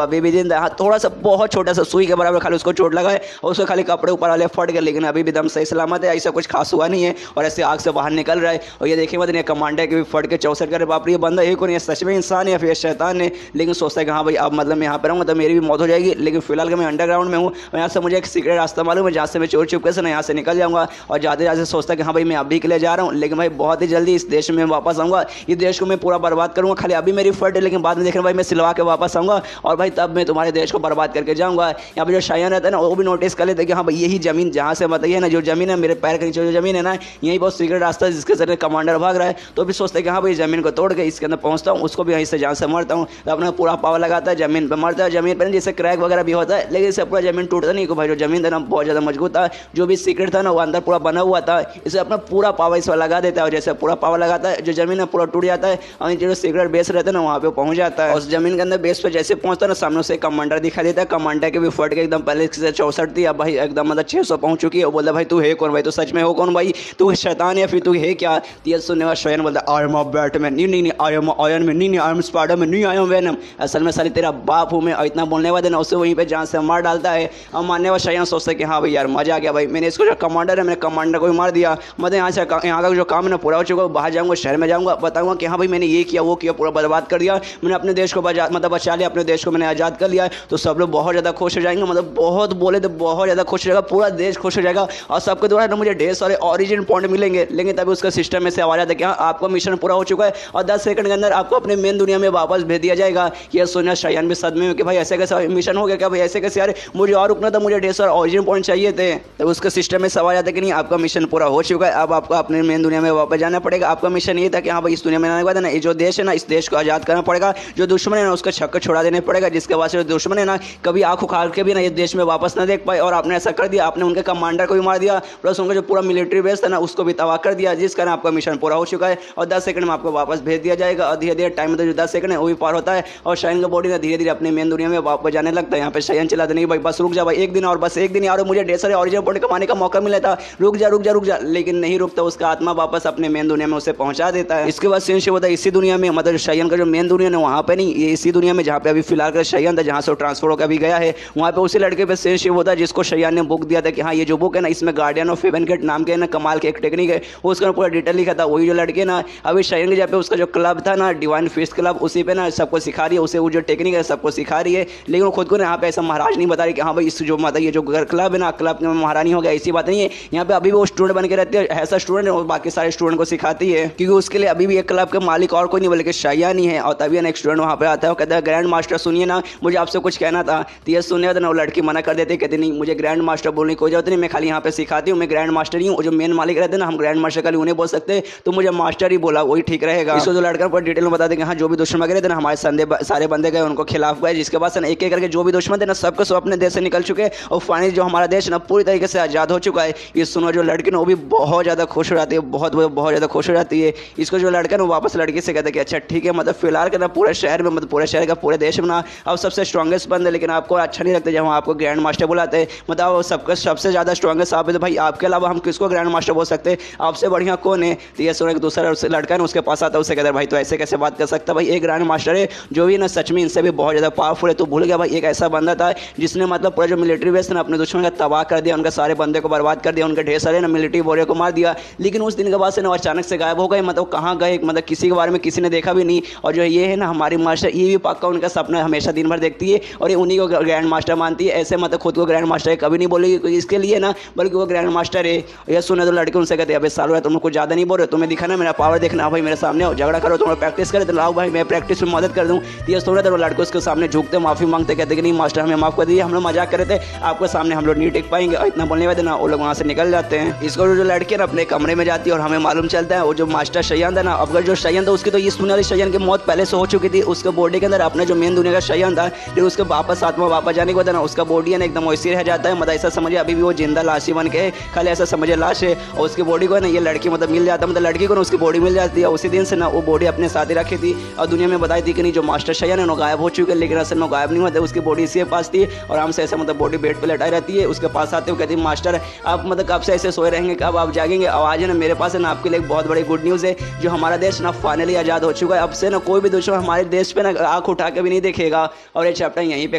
अभी भी जिंदा है। थोड़ा सा बहुत छोटा सा सुई के बराबर खाली उसको चोट लगा है और उसको खाली कपड़े ऊपर वाले फट गए, लेकिन अभी भी दम सही सलामत है, ऐसा कुछ खास हुआ नहीं है और ऐसे आग से बाहर निकल रहा है। और ये देखिए मतलब कमांडर के भी फट के 64 करे, बाप रे ये बंदा एक नहीं सच में इंसान है या फिर शैतान है। लेकिन सोचता है कि हाँ भाई अब मतलब मैं यहाँ पर रहूँगा तो मेरी भी मौत हो जाएगी, लेकिन फिलहाल मैं अंडरग्राउंड में हूँ, यहाँ से मुझे एक सीक्रेट रास्ता मालूम है जहाँ से मैं चोर चुपके से ना यहाँ से निकल जाऊँगा। और जाते जाते सोचता है कि हाँ भाई मैं अभी के लिए जा रहा हूँ, लेकिन भाई बहुत ही जल्दी इस देश में वापस आऊँगा, इस देश को मैं पूरा बर्बाद करूँगा। खाली अभी मेरी फट है लेकिन बाद में देखना भाई मैं सिलवा के वापस आऊँगा और भाई तब मैं तुम्हारे देश को बर्बाद करके जाऊँगा। यहाँ पर जो शायन रहता है ना वो भी नोटिस कर लेते हैं कि हाँ भाई यही जमीन जहाँ से बताइए ना जो जमीन है मेरे पैर के नीचे जो जमीन है ना यही बहुत सीक्रेट रास्ता है जिसके जरिए कमांडर भाग रहा है। तो भी सोचते हैं कि हाँ भाई जमीन को तोड़ के इसके अंदर पहुँचता हूँ, उसको भी यहीं से जान से मरता हूँ। तो अपना पूरा पावर लगाता है, जमीन पर मरता है, जमीन पर जैसे क्रैक वगैरह भी होता है लेकिन इससे पूरा जमीन टूटता नहीं को भाई जो जमीन था ना बहुत ज़्यादा मजबूत था, जो भी सीक्रेट था ना वो अंदर पूरा बना हुआ था, इसे अपना पूरा पावर इस पर लगा देता है और जैसे पूरा पावर लगाता है जो जमीन है पूरा टूट जाता है और जो सीक्रेट बेस रहता है ना वहाँ पे पहुँच जाता है। उस जमीन के अंदर बेस पे जैसे पहुँचता है ना सामने से कमांडर दिखाई देता है, कमांडर के भी फट के एकदम पहले से 64 थी, अब भाई एकदम मतलब 600 पहुँच चुकी है। वो बोलता भाई तू है कौन, भाई तो सच में हो कौन भाई, तू शैतान या फिर तू है क्या। ये सुनने वाला शायन बोलता आई एम अ बैटमैन, नहीं आई एम आयरन मैन, नहीं आई एम स्पाइडरमैन, नहीं आई एम वेनम, असल में साली तेरा बाप हूँ मैं। और इतना बोलने वाले ना उसे वहीं पे जान से मार डालता है। और मारने वाला शायन सोचता है कि हाँ भाई यार मजा आ गया भाई, मैंने इसको जो कमांडर है मैंने कमांडर को भी मार दिया, मतलब यहाँ का जो काम है ना पूरा हो चुका, बाहर जाऊँगा शहर में जाऊँगा बताऊँगा कि हाँ भाई मैंने ये किया वो किया, पूरा बर्बाद कर दिया, मैंने अपने देश को मतलब बचा लिया, अपने देश को मैंने आज़ाद कर लिया। तो सब लोग बहुत ज़्यादा खुश हो जाएंगे, मतलब बहुत बोले तो बहुत ज़्यादा खुश हो जाएगा, पूरा देश खुश हो जाएगा और सबके द्वारा ना मुझे ढेर सारे ऑरिजिन पॉइंट मिलेंगे। लेकिन तभी उसका सिस्टम में से आवाज़ आता है कि हाँ आपका मिशन पूरा हो चुका है और 10 सेकंड के अंदर आपको अपने मेन दुनिया में वापस भेज दिया जाएगा। ये सुना शायन भी सदमे में कि भाई ऐसे कैसे मिशन हो गया क्या भाई, ऐसे कैसे यार मुझे और रुकना था, मुझे ढेर सारे ऑरिजिन पॉइंट चाहिए थे। तो उसके सिस्टम में सवाल आता है कि नहीं आपका मिशन पूरा हो चुका है, अब आपको अपने मेन दुनिया में वापस जाना पड़ेगा। आपका मिशन ये था कि हाँ भाई इस दुनिया में आने के बाद ना ये जो देश है ना इस देश को आज़ाद करना पड़ेगा, जो दुश्मन है ना उसका छक्का छोड़ा देने पड़ेगा, जिसके बाद से जो दुश्मन है ना कभी आँख उखाड़ के भी ना इस देश में वापस ना देख पाए। और आपने ऐसा कर दिया, आपने उनके कमांडर को भी मार दिया प्लस उनका जो पूरा मिलिट्री बेस था ना उसको भी तबाह कर दिया, जिस कारण आपका मिशन पूरा हो चुका है और 10 सेकंड में आपको वापस भेज दिया जाएगा। और धीरे धीरे टाइम में तो जो 10 सेकंड है वो भी पार होता है और शायन का बॉडी ना धीरे धीरे अपने मेन दुनिया में वापस जाने लगता है। यहाँ पे शायन चलाते नहीं भाई बस रुक जा भाई एक दिन और, बस एक दिन और मुझे ढेर सारे ऑरिजिनल पॉइंट कमाने का मौका मिला था, रुक जा रुक जा रुक जा, लेकिन नहीं रुकता, उसका आत्मा वापस अपने मेन दुनिया में उसे पहुंचा देता है। इसके बाद सीन शिव होता है इसी दुनिया में, मतलब शायन का जो मेन दुनिया है वहाँ पे नहीं, ये इसी दुनिया में जहाँ पे अभी फिलहाल का शायन था जहाँ से ट्रांसफर होकर अभी गया है, वहाँ पे उसी लड़के पे सीन शिव होता है जिसको शायन ने बुक दिया था कि हाँ ये जो बुक है ना इसमें गार्डियन ऑफ हेवन गेट नाम के ना कमाल के एक टेक्निक है, उसका पूरा डिटेल लिखा था। वही जो लड़के ना अभी शायन के जहाँ पे उसका जो क्लब था ना डिवाइन फिस्ट क्लब उसी पे ना सबको सिखा रही है, उसे वो जो टेक्निक है सबको सिखा रही है। लेकिन वो खुद को यहाँ पे ऐसा महाराज नहीं बता रही कि हाँ भाई इस जो मतलब ये जो क्लब है ना क्लब में महारानी हो गया, ऐसी बात नहीं है। यहाँ पे अभी भी वो स्टूडेंट बन के रहती है, ऐसा स्टूडेंट है और बाकी सारे स्टूडेंट को सिखाती है, क्योंकि उसके लिए अभी भी एक क्लब के मालिक और कोई नहीं बल्कि शायन ही है। और तभी एक स्टूडेंट वहाँ पे आता है, कहता है ग्रैंड मास्टर सुनिए ना मुझे आपसे कुछ कहना था। तो ये सुनने था ना वो लड़की मना कर देती, कहती नहीं मुझे ग्रैंड मास्टर बोलने की कोई जरूरत नहीं, मैं खाली यहाँ पे सिखाती हूँ, मैं ग्रैंड मास्टर ही हूँ। जो मेन मालिक रहते हैं ना हम ग्रैंड मास्टर खाली उन्हें बोल सकते हैं, तो मुझे मास्टर ही बोला वही ठीक रहेगा। इसको जो लड़का पर डिटेल में बता दें कि हाँ जो भी दुश्मन वगैरह थे ना हमारे सारे बंदे गए उनको खिलाफ गए, जिसके बाद एक एक करके जो भी दुश्मन थे ना सबके सब अपने देश से निकल चुके और फाइनली जो हमारा देश ना पूरी तरीके से आज़ाद हो चुका है। ये सुनो जो लड़की ना वो भी बहुत ज़्यादा खुश हो जाती है, बहुत ज़्यादा खुश हो जाती है। इसको जो लड़का ना वापस लड़की से कहता है कि अच्छा ठीक है मतलब फिलहाल का ना पूरे शहर में मतलब पूरे शहर का पूरे देश में ना अब सबसे स्ट्रॉगेस्ट बंद है, लेकिन आपको अच्छा नहीं लगता जब आपको ग्रैंड मास्टर बुलाते हैं, मतलब सबका सबसे ज़्यादा स्ट्रॉगेस्ट आप है, तो भाई आपके अलावा हम किसको ग्रैंड मास्टर बोल सकते हैं, आपसे बढ़िया कौन है। तो ये सुनो एक दूसरा लड़का ना उसके पास आता है, उससे कहता है भाई तो ऐसे कैसे बात कर सकता, भाई एक ग्रैंड मास्टर है जो भी ना सच में इनसे भी बहुत ज़्यादा पावरफुल है। तो भूल गया भाई एक ऐसा बंदा था जिसने मतलब पूरा जो मिलिट्री बेस था ना अपने दुश्मन का तबाह कर दिया, उनके सारे बंदे को बर्बाद कर दिया, उनके ढेर सारे ना मिलिट्री वॉरियर को मार दिया। लेकिन उस दिन के बाद से ना अचानक से गायब हो गए, मतलब कहाँ गए, मतलब किसी के बारे में किसी ने देखा भी नहीं। और जो ये है ना हमारी मास्टर ये भी पक्का उनका सपना हमेशा दिन भर देखती है और ये उन्हीं को ग्रैंड मास्टर मानती है। ऐसे मतलब खुद को ग्रैंड मास्टर है कभी नहीं बोलेगी इसके लिए ना, बल्कि वो ग्रैंड मास्टर है। ये सुने तो लड़के उनसे कहते हैं अबे सालो तुम कुछ ज़्यादा नहीं बोल रहे, तुम्हें दिखाना मेरा पावर देखना, भाई मेरे सामने हो झगड़ा करो, तुम प्रैक्टिस करे तो लाओ भाई मैं प्रैक्टिस में मदद कर दूँ। ये सुने तो लड़के उसके सामने झुकते माफी मांगते कहते कि नहीं मास्टर हमें माफ कर दीजिए, हम लोग मजाक कर रहे थे, आपके सामने हम लोग नहीं टिक पाएंगे। और इतना बोलने वाले ना वो लोग वहाँ से निकल जाते हैं। इसको जो लड़के ना अपने कमरे में जाती है और हमें मालूम चलता है वो जो मास्टर शयन था ना, अब जो शयन था उसकी तो इस दुनिया वाली शयन की मौत पहले से हो चुकी थी। उसके बॉडी के अंदर अपना जो मेन दुनिया का शयन था, फिर उसके वापस आत्मा वापस जाने के बाद ना उसका बॉडी है ना एकदम वैसे रह जाता है। मतलब ऐसा समझिए अभी भी वो जिंदा लाश ही बन के, खाली ऐसा समझिए लाश है और उसकी बॉडी को ना ये लड़की मतलब मिल जाता है, मतलब लड़की को ना उसकी बॉडी मिल जाती है। उसी दिन से ना वो बॉडी अपने साथ ही रखी थी और दुनिया में बताई थी कि नहीं जो मास्टर शयन है ना गायब हो चुके, लेकिन असल में गायब नहीं होते, उसकी बॉडी इसी के पास थी और हमसे ऐसे मतलब बॉडी बेड पे लटाई रहती है। उसके पास आते हुए कहती है मास्टर आप मतलब कब से ऐसे सोए रहेंगे, कब आप जागेंगे। आवाज है ना मेरे पास है ना आपके लिए एक बहुत बड़ी गुड न्यूज़ है, जो हमारा देश ना फाइनली आज़ाद हो चुका है। अब से ना कोई भी दुश्मन हमारे देश पे ना आंख उठा के भी नहीं देखेगा। और ये चैप्टर यहीं पे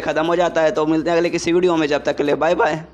खत्म हो जाता है। तो मिलते हैं अगले किसी वीडियो में, जब तक के लिए बाय बाय।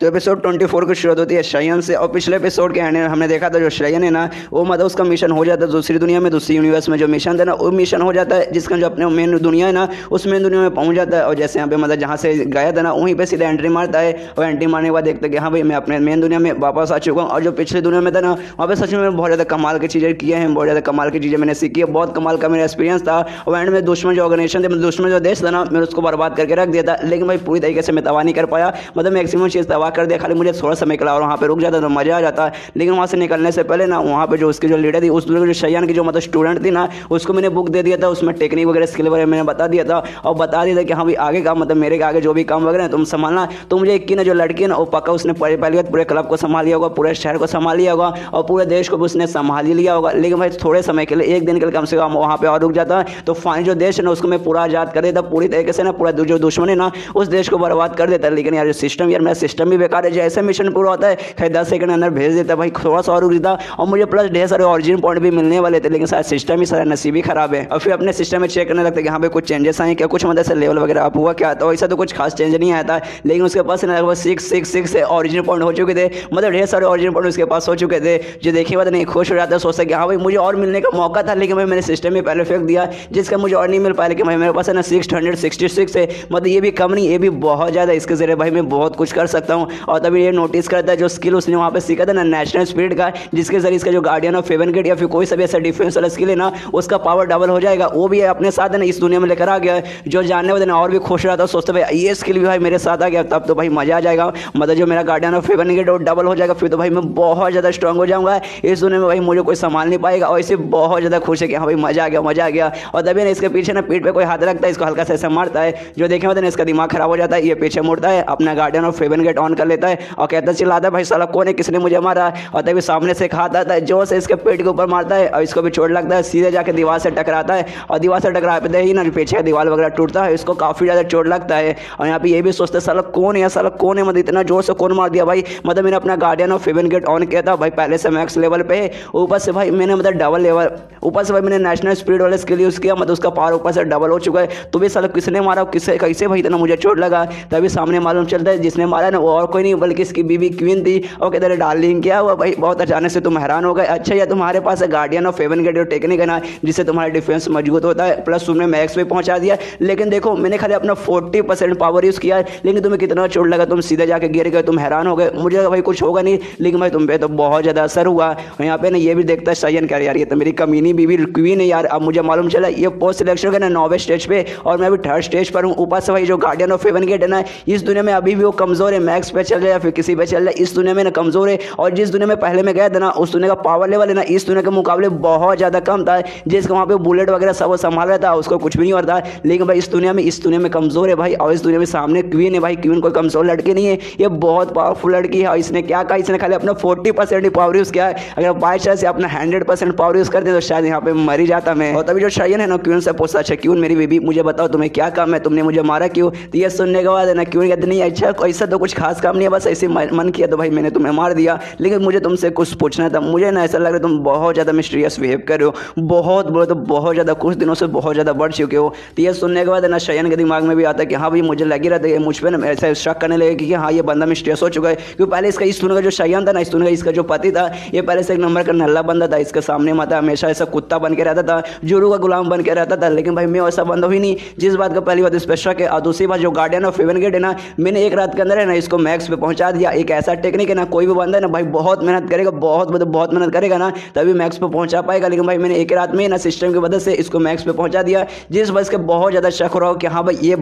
तो एपिसोड 24 की शुरुआत होती है शयन से और पिछले एपिसोड के एंड में हमने देखा था जो शयन है ना वो मतलब उसका मिशन हो जाता है दूसरी दुनिया में, दूसरी यूनिवर्स में जो मिशन था ना वो मिशन हो जाता है, जिसका जो अपने मेन दुनिया है ना उस मेन दुनिया में पहुंच जाता है। और जैसे यहाँ पे मतलब जहाँ से गया था ना वहीं पे सीधा एंट्री मारता है और एंट्री मारने के बाद देखते हैं कि हाँ भाई मैं अपने मेन दुनिया में वापस आ चुका हूँ। और जो पिछली दुनिया में था ना वहाँ पे सच में बहुत ज़्यादा कमाल की चीज़ें किए हैं, बहुत ज़्यादा कमाल की चीज़ें मैंने सीखी है, बहुत कमाल का मेरा एक्सपीरियंस था। और एंड में दुश्मन जो ऑर्गेनाइजेशन थे, दुश्मन जो देश था ना मैं उसको बर्बाद करके रख दिया था, लेकिन भाई पूरी तरीके से मैं तबाह नहीं कर पाया, मतलब मैक्सिमम चीज़ तबाह कर दिया, खाली मुझे थोड़ा समय निकला और वहाँ पे रुक जाता तो मजा आ जाता है। लेकिन वहाँ से निकलने से पहले ना वहाँ पे जो उसकी जो लीडर थी, उस जो शयन की जो मतलब स्टूडेंट थी ना उसको मैंने बुक दे दिया था, उसमें टेक्निक वगैरह स्किल वगैरह मैंने बता दिया था और बता दिया था कि हाँ भाई आगे का मतलब मेरे आगे जो भी काम वगैरह तुम संभालना। तो मुझे एक की ना जो लड़की है ना वो पक्का उसने पहली बार पूरे क्लब को संभाल लिया होगा, पूरे शहर को संभाल लिया होगा और पूरे देश को भी उसने संभाल ही लिया होगा। लेकिन भाई थोड़े समय के लिए, एक दिन के लिए कम से कम वहाँ पे और रुक जाता है तो फाइनल जो देश है ना उसको मैं पूरा आज़ाद कर देता, पूरी तरीके से ना पूरा जो दुश्मन है ना उस देश को बर्बाद कर देता। लेकिन यार सिस्टम, यार मेरा सिस्टम भी बेकार है, जैसे मिशन पूरा होता है खैर 10 सेकंड के अंदर भेज देता भाई, थोड़ा सा और रुक देता और मुझे प्लस ढेर सारे ऑरिजिन पॉइंट भी मिलने वाले थे, लेकिन शायद सिस्टम ही सारा नसीब ही खराब है। और फिर अपने सिस्टम में चेक करने लगता है कि यहाँ पे कुछ चेंजेस आए क्या, कुछ मतलब से लेवल वगैरह अप हुआ क्या, तो ऐसा तो कुछ खास चेंज नहीं आया था। लेकिन उसके पास लगभग 666 से ऑरिजिन पॉइंट हो चुके थे, मतलब ढेर सारे ऑरिजिन पॉइंट उसके पास हो चुके थे, जो देखने बाद नहीं खुश हो जाता, सोचता कि हाँ भाई मुझे और मिलने का मौका था, लेकिन भाई मैंने सिस्टम में पहले फेंक दिया जिसका मुझे और नहीं मिल पाया। लेकिन भाई मेरे पास है ना 666 है, मतलब ये भी कम नहीं, ये भी बहुत ज़्यादा, इसके जरिए भाई मैं बहुत कुछ कर सकता हूँ। और तभी ये नोटिस करता है जो स्किल उसने वहाँ पे सीखा था ना नेशनल स्पिरिट का, जिसके जरिए इसका जो गार्डियन ऑफ हेवन गेट या फिर कोई सा भी ऐसा डिफेंस वाला स्किल है ना उसका पावर डबल हो जाएगा, वो भी अपने साथ है ना इस दुनिया में लेकर आ गया है। जो जानने वाले ना और भी खुश रहा था, सोचते भाई ये स्किल भी भाई मेरे साथ आ गया, तब तो भाई मजा आ जाएगा, मतलब जो मेरा गार्डियन ऑफ हेवन गेट वो डबल हो जाएगा, फिर तो भाई मैं बहुत ज़्यादा स्ट्रांग हो जाऊंगा इस दुनिया में, भाई मुझे कोई संभाल नहीं पाएगा। और इसे बहुत ज़्यादा खुश है कि हाँ भाई मजा आ गया, मजा आ गया। और तभी ना इसके पीछे ना पीठ पे कोई हाथ रखता है, इसको हल्का सा ऐसा मारता है, जो देखे होते हैं इसका दिमाग खराब हो जाता है, ये पीछे मुड़ता है, अपना guardian of heaven get on कर लेता है और कहता चिल्लाता है भाई साला कौन है, किसने मुझे मारा। और तभी सामने से हाथ आता है, जोर से इसके पेट के ऊपर मारता है और इसको भी चोट लगता है, सीधे जाके दीवार से टकराता है और दीवार से टकराते ही ना पीछे दीवार वगैरह टूटता है, इसको काफ़ी ज़्यादा चोट लगता है। और यहाँ पे ये भी सोचते साला कौन है, साला कौन है, मतलब इतना जोर से कौन मार दिया भाई, मतलब मैंने अपना guardian of heaven get on किया था भाई, पहले से मैक्स लेवल पे है, ऊपर से भाई मैंने मतलब डबल लेवल, ऊपर से भाई मैंने नेशनल स्पीड वाले स्किल यूज़ किया, मतलब उसका पावर ऊपर से डबल हो चुका है। तो भी साला किसने मारा, किससे कैसे भाई इतना मुझे चोट लगा। तभी सामने मालूम चलता है जिसने मारा ना वो और कोई नहीं बल्कि इसकी बीवी क्वीन थी। और कहते रहे डार्लिंग क्या हुआ भाई, बहुत अचानक से तुम हैरान हो गए, अच्छा या तुम्हारे पास guardian of heaven gate technique है ना जिससे तुम्हारा डिफेंस मजबूत होता है, प्लस तुमने मैक्स पे पहुंचा दिया। लेकिन देखो मैंने खाली अपना 40% पावर यूज़ किया है, लेकिन तुम्हें कितना चोट लगा, तुम सीधे जाके गिर गए, तुम हैरान हो गए। मुझे भाई कुछ होगा नहीं, लेकिन भाई तुम पे तो बहुत ज़्यादा असर हुआ। और यहाँ पे ना ये भी देखता है शयन क्या यार ये तो मेरी कमीनी बीवी क्वीन है यार। अब मुझे मालूम चला ये पोस्ट सिलेक्शन का ना 9वें स्टेज पे और मैं अभी 3rd स्टेज पर हूँ। ऊपर से भाई जो गार्डियन ऑफ हेवन गेट है ना इस दुनिया में अभी भी वो कमज़ोर है, मैक्स पे चल रहा है या फिर किसी पे चल रहा है, इस दुनिया में ना कमज़ोर है। और जिस दुनिया में पहले में गया था ना उस दुनिया का पावर लेवल है ना इस दुनिया के मुकाबले बहुत ज़्यादा कम था, जिसका वहाँ पे बुलेट वगैरह सब वो संभाल रहा था, उसको कुछ भी नहीं होता। लेकिन भाई इस दुनिया में कमज़ोर है भाई, और इस दुनिया में सामने क्वीन है भाई, क्वीन कोई कमज़ोर लड़की नहीं है, ये बहुत पावरफुल लड़की है। और इसने क्या कहा, इसने खाली अपना 40% पावर यूज़ किया है, अगर बाई चांस अपना 100% पावर यूज़ करते तो शायद यहाँ पे मर ही जाता मैं। और तभी जो शयन है ना क्वीन से पूछता अच्छा क्वीन मेरी बीबी मुझे बताओ तुम्हें क्या काम है, तुमने मुझे मारा क्यों। तो ये सुनने के बाद है ना क्वीन कहते नहीं अच्छा ऐसा तो कुछ खास काम नहीं है, बस ऐसे मन किया तो भाई मैंने तुम्हें मार दिया। लेकिन मुझे तुमसे कुछ पूछना था, मुझे ना ऐसा लग रहा है तुम बहुत ज़्यादा मिस्टीरियस बिहेव कर रहे हो, बहुत बोलो तो बहुत ज़्यादा, कुछ दिनों से बहुत ज़्यादा बढ़ चुके हो। तो ये सुनने के बाद ना शयन के दिमाग में भी आता है कि हाँ भाई मुझे लग ही रहा था, मुझ पर ना ऐसा शक करने लगे कि हाँ ये बंदा मिस्टीरियस हो चुका है। क्योंकि पहले इसका इस का जो शयन था ना, इस का इसका जो पति था, ये पहले से एक नंबर का नल्ला बंदा था। इसके सामने माता हमेशा ऐसा कुत्ता बन के रहता था, जोरू का गुलाम बन के रहता था। लेकिन भाई मैं ऐसा बंदा ही नहीं, जिस बात का पहली बात स्पेशल है। और दूसरी बात जो गार्डियन ऑफ हेवन गेट है ना, मैंने एक रात के अंदर है ना इसको मैक्स पे पहुंचा दिया। एक ऐसा टेक्निक है ना, कोई भी बंदा है ना भाई बहुत मेहनत करेगा, बहुत मेहनत करेगा ना तभी मैक्स पे पहुंचा पाएगा। लेकिन भाई मैंने एक रात में ना सिस्टम की मदद से इसको मैक्स पे पहुंचा दिया, जिस बस के बहुत ज़्यादा शक हो रहा हो कि हाँ भाई ये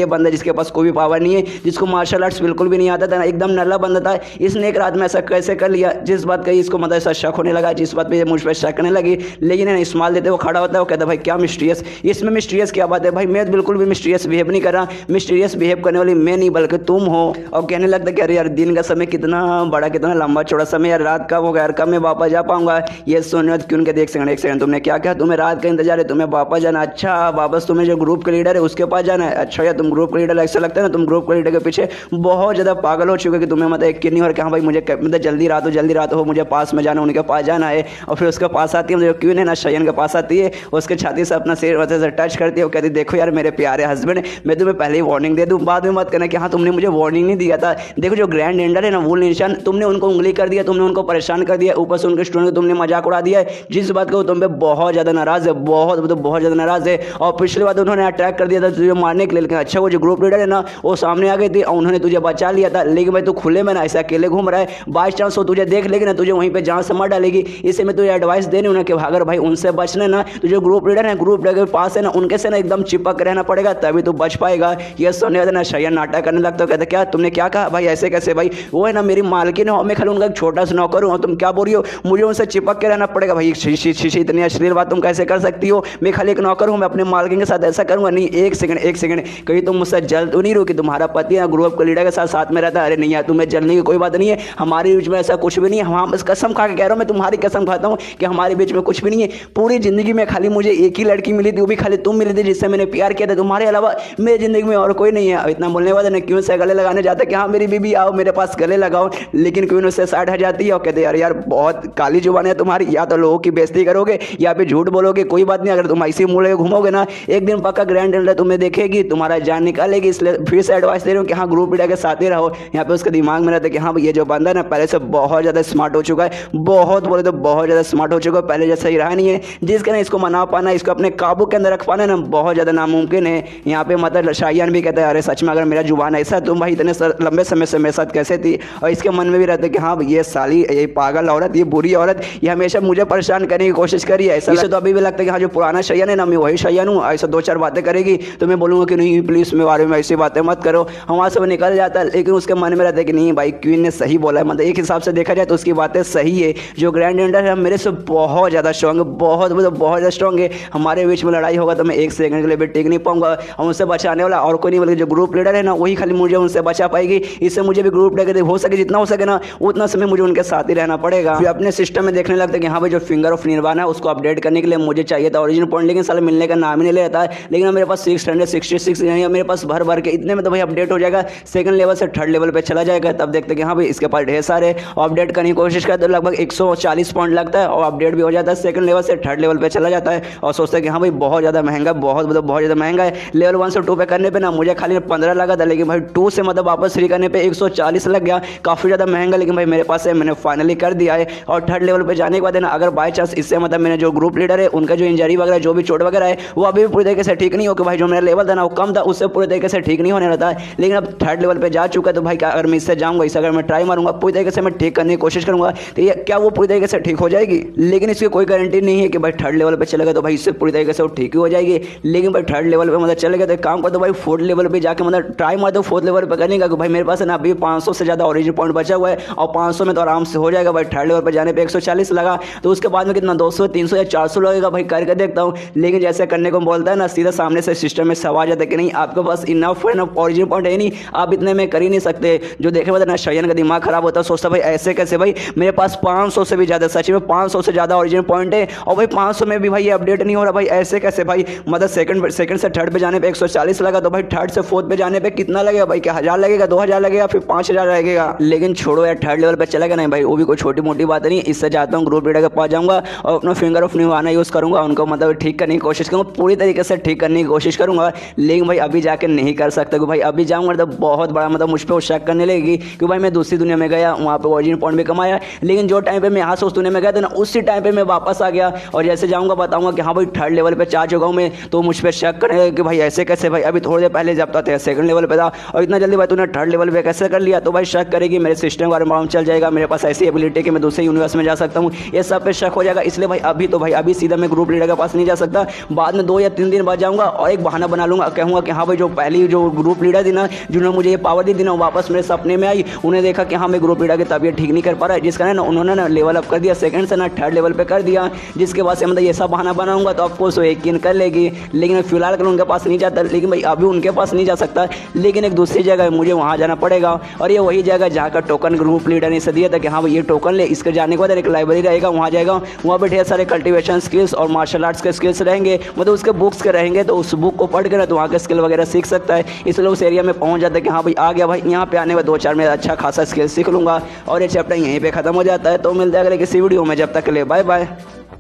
बंदा जिसके पास कोई भी पावर नहीं है, जिसको मार्शल आर्ट्स बिल्कुल भी नहीं आता था ना, एकदम नल्ला बंदा था, इसने एक रात में ऐसा कैसे कर लिया। जिस बात का इसको मतलब ऐसा शक होने लगा, जिस बात पे मुझ पर शक करने लगी। लेकिन है इस्माल देते वो खड़ा होता है, वो कहता है भाई क्या मिस्टीरियस, इसमें मिस्टीरियस क्या बात है। भाई मैं बिल्कुल भी मिस्टीरियस बिहेव नहीं कर रहा, मिस्टीरियस बिहेव करने वाली मैं नहीं बल्कि तुम हो। और कहने लगता कि अरे यार दिन का समय कितना बड़ा, कितना लंबा चौड़ा समय यार, रात का हो गया यार, कब मैं वापस जा पाऊंगा। ये सुन क्यों के देख एक सेकंड तुमने क्या कहा, तुम्हें रात का इंतजार है, तुम्हें वापस जाना। अच्छा वापस तुम्हें जो ग्रुप के लीडर है उसके पास जाना है। अच्छा यार तुम ग्रुप के लीडर, ऐसा लगता है ना तुम ग्रुप के लीडर के पीछे बहुत ज़्यादा पागल हो चुके कि तुम्हें मतलब एक नहीं हो रहा कि हाँ भाई मुझे मतलब जल्दी रात हो मुझे पास में जाना, उनके पास जाना है। और फिर उसके पास आती है जो क्वीन है ना, शयन के पास आती है, उसके छाती से अपना सिर वैसे से टच करती है। वो कहती है देखो यार मेरे प्यारे हस्बैंड, मैं तुम्हें पहले ही वार्निंग दे दूँ, बाद में मत कहना कि हाँ तुमने मुझे वार्निंग नहीं दिया था। देखो जो ग्रैंड एंडर है ना, वो निशान तुमने उनको उंगली कर दिया, तुमने उनको परेशान कर दिया, ऊपर से उनके स्टूडेंट को तुमने मजाक उड़ा दिया है, जिस बात को तुम पे बहुत ज़्यादा नाराज है, बहुत ज़्यादा नाराज है। और पिछली बार उन्होंने अटैक कर दिया था तुझे मारने के लिए। लेकिन अच्छा वो जो ग्रुप लीडर है ना, वो सामने आ गई थी और उन्होंने तुझे बचा लिया था। लेकिन भाई तू खुले में ना ऐसे अकेले घूम रहा है, बाई चांस वो तुझे देख लेगी ना, तुझे वहीं पे जान से मार डालेगी। इसे मैं तुझे एडवाइस दे रही हूँ कि अगर भाई उनसे बचना ना, तो जो ग्रुप लीडर है, ग्रुप लीडर के पास है ना, उनके से ना एकदम चिपक रहना पड़ेगा, तभी तो बच पाएगा। ये सुनने ना शयन नाटक करने लगता है, कहते क्या तुमने क्या कहा भाई, ऐसे कैसे भाई, वो है ना मेरी मालकिन है, मैं खाली उनका एक छोटा सा नौकर हूँ, तुम क्या बोल रही हो, मुझे उनसे चिपक के रहना पड़ेगा। भाई शीशी इतनी अश्लील बात तुम कैसे कर सकती हो, मैं खाली एक नौकर हूँ, मैं अपने मालकिन के साथ ऐसा करूँगा नहीं। एक सेकंड कहीं तुम मुझसे जल तो नहीं रहो कि तुम्हारा पति है ग्रुप के लीडर के साथ में रहता है। अरे नहीं यार तुम्हें जलने की कोई बात नहीं है, हमारे बीच में ऐसा कुछ भी नहीं है। हम बस कसम खा के कह रहा हूँ, मैं तुम्हारी कसम खाता हूँ कि हमारे बीच में कुछ भी नहीं है। पूरी जिंदगी में खाली मुझे एक ही लड़की मिली थी, वो भी खाली तुम मिली थी जिससे मैंने प्यार किया था, तुम्हारे अलावा मेरी जिंदगी में और कोई नहीं है। इतना बोलने वाले ने क्यों से गले लगाने जाता है कि हाँ मेरी बीबी आओ मेरे पास गले लगाओ, लेकिन क्यों उससे साइड हट जाती है और कहते यार यार बहुत काली जुबान है तुम्हारी, या तो लोगों की बेइज्जती करोगे या फिर झूठ बोलोगे, कोई बात नहीं, अगर तुम ऐसी मुंह लेके घूमोगे ना, एक दिन पक्का ग्रैंड एल्डर तुम्हें देखेगी, तुम्हारा जान निकालेगी। इसलिए फिर से एडवाइस दे रही हूँ कि हाँ ग्रुप लीडर के साथ ही रहो। यहाँ पे उसके दिमाग में रहता है कि हाँ ये जो बंदा है ना पहले से बहुत ज़्यादा स्मार्ट हो चुका है, बहुत बोले तो बहुत ज़्यादा स्मार्ट हो चुका है, पहले जैसा ही रहा नहीं है, जिसके ना इसको मना पाना, इसको अपने काबू के अंदर रख पाना ना बहुत ज़्यादा नामुमकिन है। यहाँ पे मतलब शायान भी कहता है अरे सच में अगर मेरा जुबान ऐसा तुम भाई इतने लंबे समय से मेरे साथ कैसे थी। और इसके मन में भी रहता है कि हाँ ये साली, ये पागल औरत, ये बुरी औरत, ये हमेशा मुझे परेशाान करने की कोशिश करी है। ऐसा तो अभी भी लगता है कि हाँ जो पुराना शयन है ना, मैं वही शयन हूँ। ऐसा दो चार बातें करेगी तो मैं बोलूँगा कि नहीं प्लीज़ मेरे बारे में ऐसी बातें मत करो, हम वहाँ से निकल जाता है। लेकिन उसके मन में रहता है कि नहीं भाई क्वीन ने सही बोला है, मतलब एक हिसाब से देखा जाए तो उसकी बातें सही है। जो ग्रैंड एंडर है मेरे से बहुत ज़्यादा स्ट्रॉन्ग है, बहुत ज़्यादा स्ट्रॉन्ग है। हमारे बीच में लड़ाई होगा तो मैं एक सेकंड के लिए भी टिक नहीं पाऊंगा, हम उनसे बचाने वाला और कोई नहीं, बल्कि जो ग्रुप लीडर है ना वही खाली मुझे उनसे बचा पाएगी। इससे मुझे भी ग्रुप लीडर हो सके जितना हो सके ना उतना समय मुझे उनके साथ ही रहना पड़ेगा। फिर अपने सिस्टम में देखने लगता है कि हाँ भाई जो फिंगर ऑफ निर्वाणा है उसको अपडेट करने के लिए मुझे चाहिए था ओरिजिनल पॉइंट, लेकिन साल मिलने का नाम ही नहीं लेता है। लेकिन मेरे पास 666 मेरे पास भर के इतने में तो भाई अपडेट हो जाएगा, सेकंड लेवल से थर्ड लेवल पे चला जाएगा। तब देखते कि हाँ भाई इसके पास ढेर सारे अपडेट करने की कोशिश करते, लगभग 140 पॉइंट लगता है और अपडेट भी हो जाता है, सेकंड लेवल से थर्ड लेवल पे चला जाता है। और सोचते हैं कि हाँ भाई बहुत ज़्यादा महंगा, बहुत ज़्यादा महंगा है। लेवल 1 से 2 पे करने पे ना मुझे खाली 15 लगा था, लेकिन भाई 2 से मतलब वापस 3 करने पे 140 लग गया, काफ़ी ज़्यादा महंगा। लेकिन भाई मेरे पास है, मैंने फाइनली कर दिया है। और थर्ड लेवल पे जाने के बाद है ना, अगर बाई चांस इससे मतलब मैंने जो ग्रुप लीडर है उनका जो इंजरी वगैरह जो भी चोट वगैरह है वो अभी भी पूरी तरीके से ठीक नहीं हो, कि भाई जो मेरा लेवल था ना वो कम था, उससे पूरी तरीके से ठीक नहीं होने रहता है। लेकिन अब थर्ड लेवल पे जा चुका है तो भाई अगर मैं इससे जाऊँगा, इसे अगर मैं ट्राई मारूंगा, पूरी तरीके से मैं ठीक करने की कोशिश करूँगा, तो ये क्या वो पूरी तरीके से ठीक हो जाएगी। लेकिन इसकी कोई गारंटी नहीं है कि भाई थर्ड लेवल पे चलेगा तो भाई इससे पूरी तरीके से वो ठीक ही हो जाएगी। लेकिन भाई थर्ड लेवल पे मतलब चलेगा तो काम कर दो भाई फोर्थ लेवल पे जाके मतलब ट्राई मार दो फोर्थ लेवल पे करने का, कि भाई मेरे पास है ना अभी 500 से ज़्यादा ओरिजिनल पॉइंट बचा हुआ है और 500 में तो आराम से हो जाएगा। भाई थर्ड लेवल पे जाने पे 140 लगा, तो उसके बाद में कितना 200 300 या 400 लगेगा, भाई करके देखता हूँ। लेकिन जैसे करने को बोलता है ना, सीधा सामने से सिस्टम में सवाल जाता है कि नहीं आपके पास इनफ ओरिजिनल पॉइंट है नहीं, आप इतने में कर ही नहीं सकते। जो देखे बाद ना शयन का दिमाग खराब होता है, सोचता भाई ऐसे कैसे, भाई मेरे पास 500 से भी ज़्यादा, सच में 500 से ज़्यादा ओरिजिनल पॉइंट है और भाई 500 में भी भाई ये अपडेट नहीं हो रहा, भाई ऐसे कैसे। भाई मतलब सेकंड से थर्ड पे जाने पे 140 लगा, तो भाई थर्ड से फोर्थ पे जाने पे कितना लगेगा भाई, क्या 1000 लगेगा 2000 लगेगा, फिर 5,000 लगेगा। लेकिन छोड़ो यार, थर्ड लेवल पे चला गया नहीं भाई, वो भी कोई छोटी मोटी बात नहीं। इससे चाहता हूँ ग्रुप लीडर के पास जाऊँगा और अपना फिंगर ऑफ निभाना यूज़ करूँगा, उनको मतलब ठीक करने की कोशिश करूँगा, पूरी तरीके से ठीक करने की कोशिश करूँगा। लेकिन भाई अभी जाके नहीं कर सकता, क्योंकि भाई अभी जाऊँगा तो बहुत बड़ा मतलब मुझ पर शक करने लगेगी कि भाई मैं दूसरी दुनिया में गया, वहाँ पे ओरिजिन पॉइंट भी कमाया, लेकिन जो टाइम पे मैं यहाँ से उस दुनिया में गया था ना, उसी टाइम पे मैं वापस आ गया और जैसे जाऊँगा बताऊँगा कि हाँ भाई थर्ड लेवल पे जा चुका हूँ मैं, तो मुझ पर शक करेगा कि भाई ऐसे कैसे, भाई अभी थोड़ी देर पहले जब तक सेकंड लेवल पे था और इतना जल्दी भाई तूने थर्ड लेवल पे कैसे कर लिया। तो भाई शक करेगी, मेरे सिस्टम के बारे में मालूम चल जाएगा, मेरे पास ऐसी एबिलिटी कि मैं दूसरे यूनिवर्स में जा सकता हूँ, ये सब पे शक हो जाएगा। इसलिए भाई अभी सीधा मैं ग्रुप लीडर के पास नहीं जा सकता, बाद में 2 या 3 दिन बाद जाऊँगा और एक बहाना बना लूँगा, कहूँगा कि हाँ भाई जो पहली जो ग्रुप लीडर थी ना, जिन्होंने मुझे ये पावर दी थी ना, वापस मेरे सपने में आई, उन्हें देखा कि हाँ मैं ग्रुप लीडर की तबीयत ठीक नहीं कर पा रहा है, जिस कारण ना उन्होंने ना लेवल अप कर दिया, सेकंड से ना थर्ड लेवल पे कर दिया, जिसके बाद से मतलब ये सब बहाना बनाऊंगा तो ऑफकोर्स वो यकीन कर लेगी। लेकिन फिलहाल कर उनके पास नहीं जाता, लेकिन भाई अभी उनके पास नहीं जा सकता, लेकिन एक दूसरी जगह मुझे वहाँ जाना पड़ेगा और ये वही जगह जहाँ का टोकन ग्रुप लीडर ने इसे दिया था कि हाँ भाई ये टोकन ले, इसके जाने के बाद एक लाइब्रेरी रहेगा, वहाँ जाएगा, वहाँ पर ढेर सारे कल्टिवेशन स्किल्स और मार्शल आर्ट्स के स्किल्स रहेंगे, मतलब उसके बुक्स के रहेंगे, तो उस बुक को पढ़ के ना तो वहाँ के स्किल वगैरह सीख सकता है। इसलिए उस एरिया में पहुँच जाता है कि हाँ भाई आ गया, भाई यहाँ पे आने में 2-4 में अच्छा खासा स्किल सीख लूँगा और ये चैप्टर यहीं पे खत्म हो जाता है। तो मिलते हैं अगले किसी वीडियो में, जब तक के लिए बाय बाय।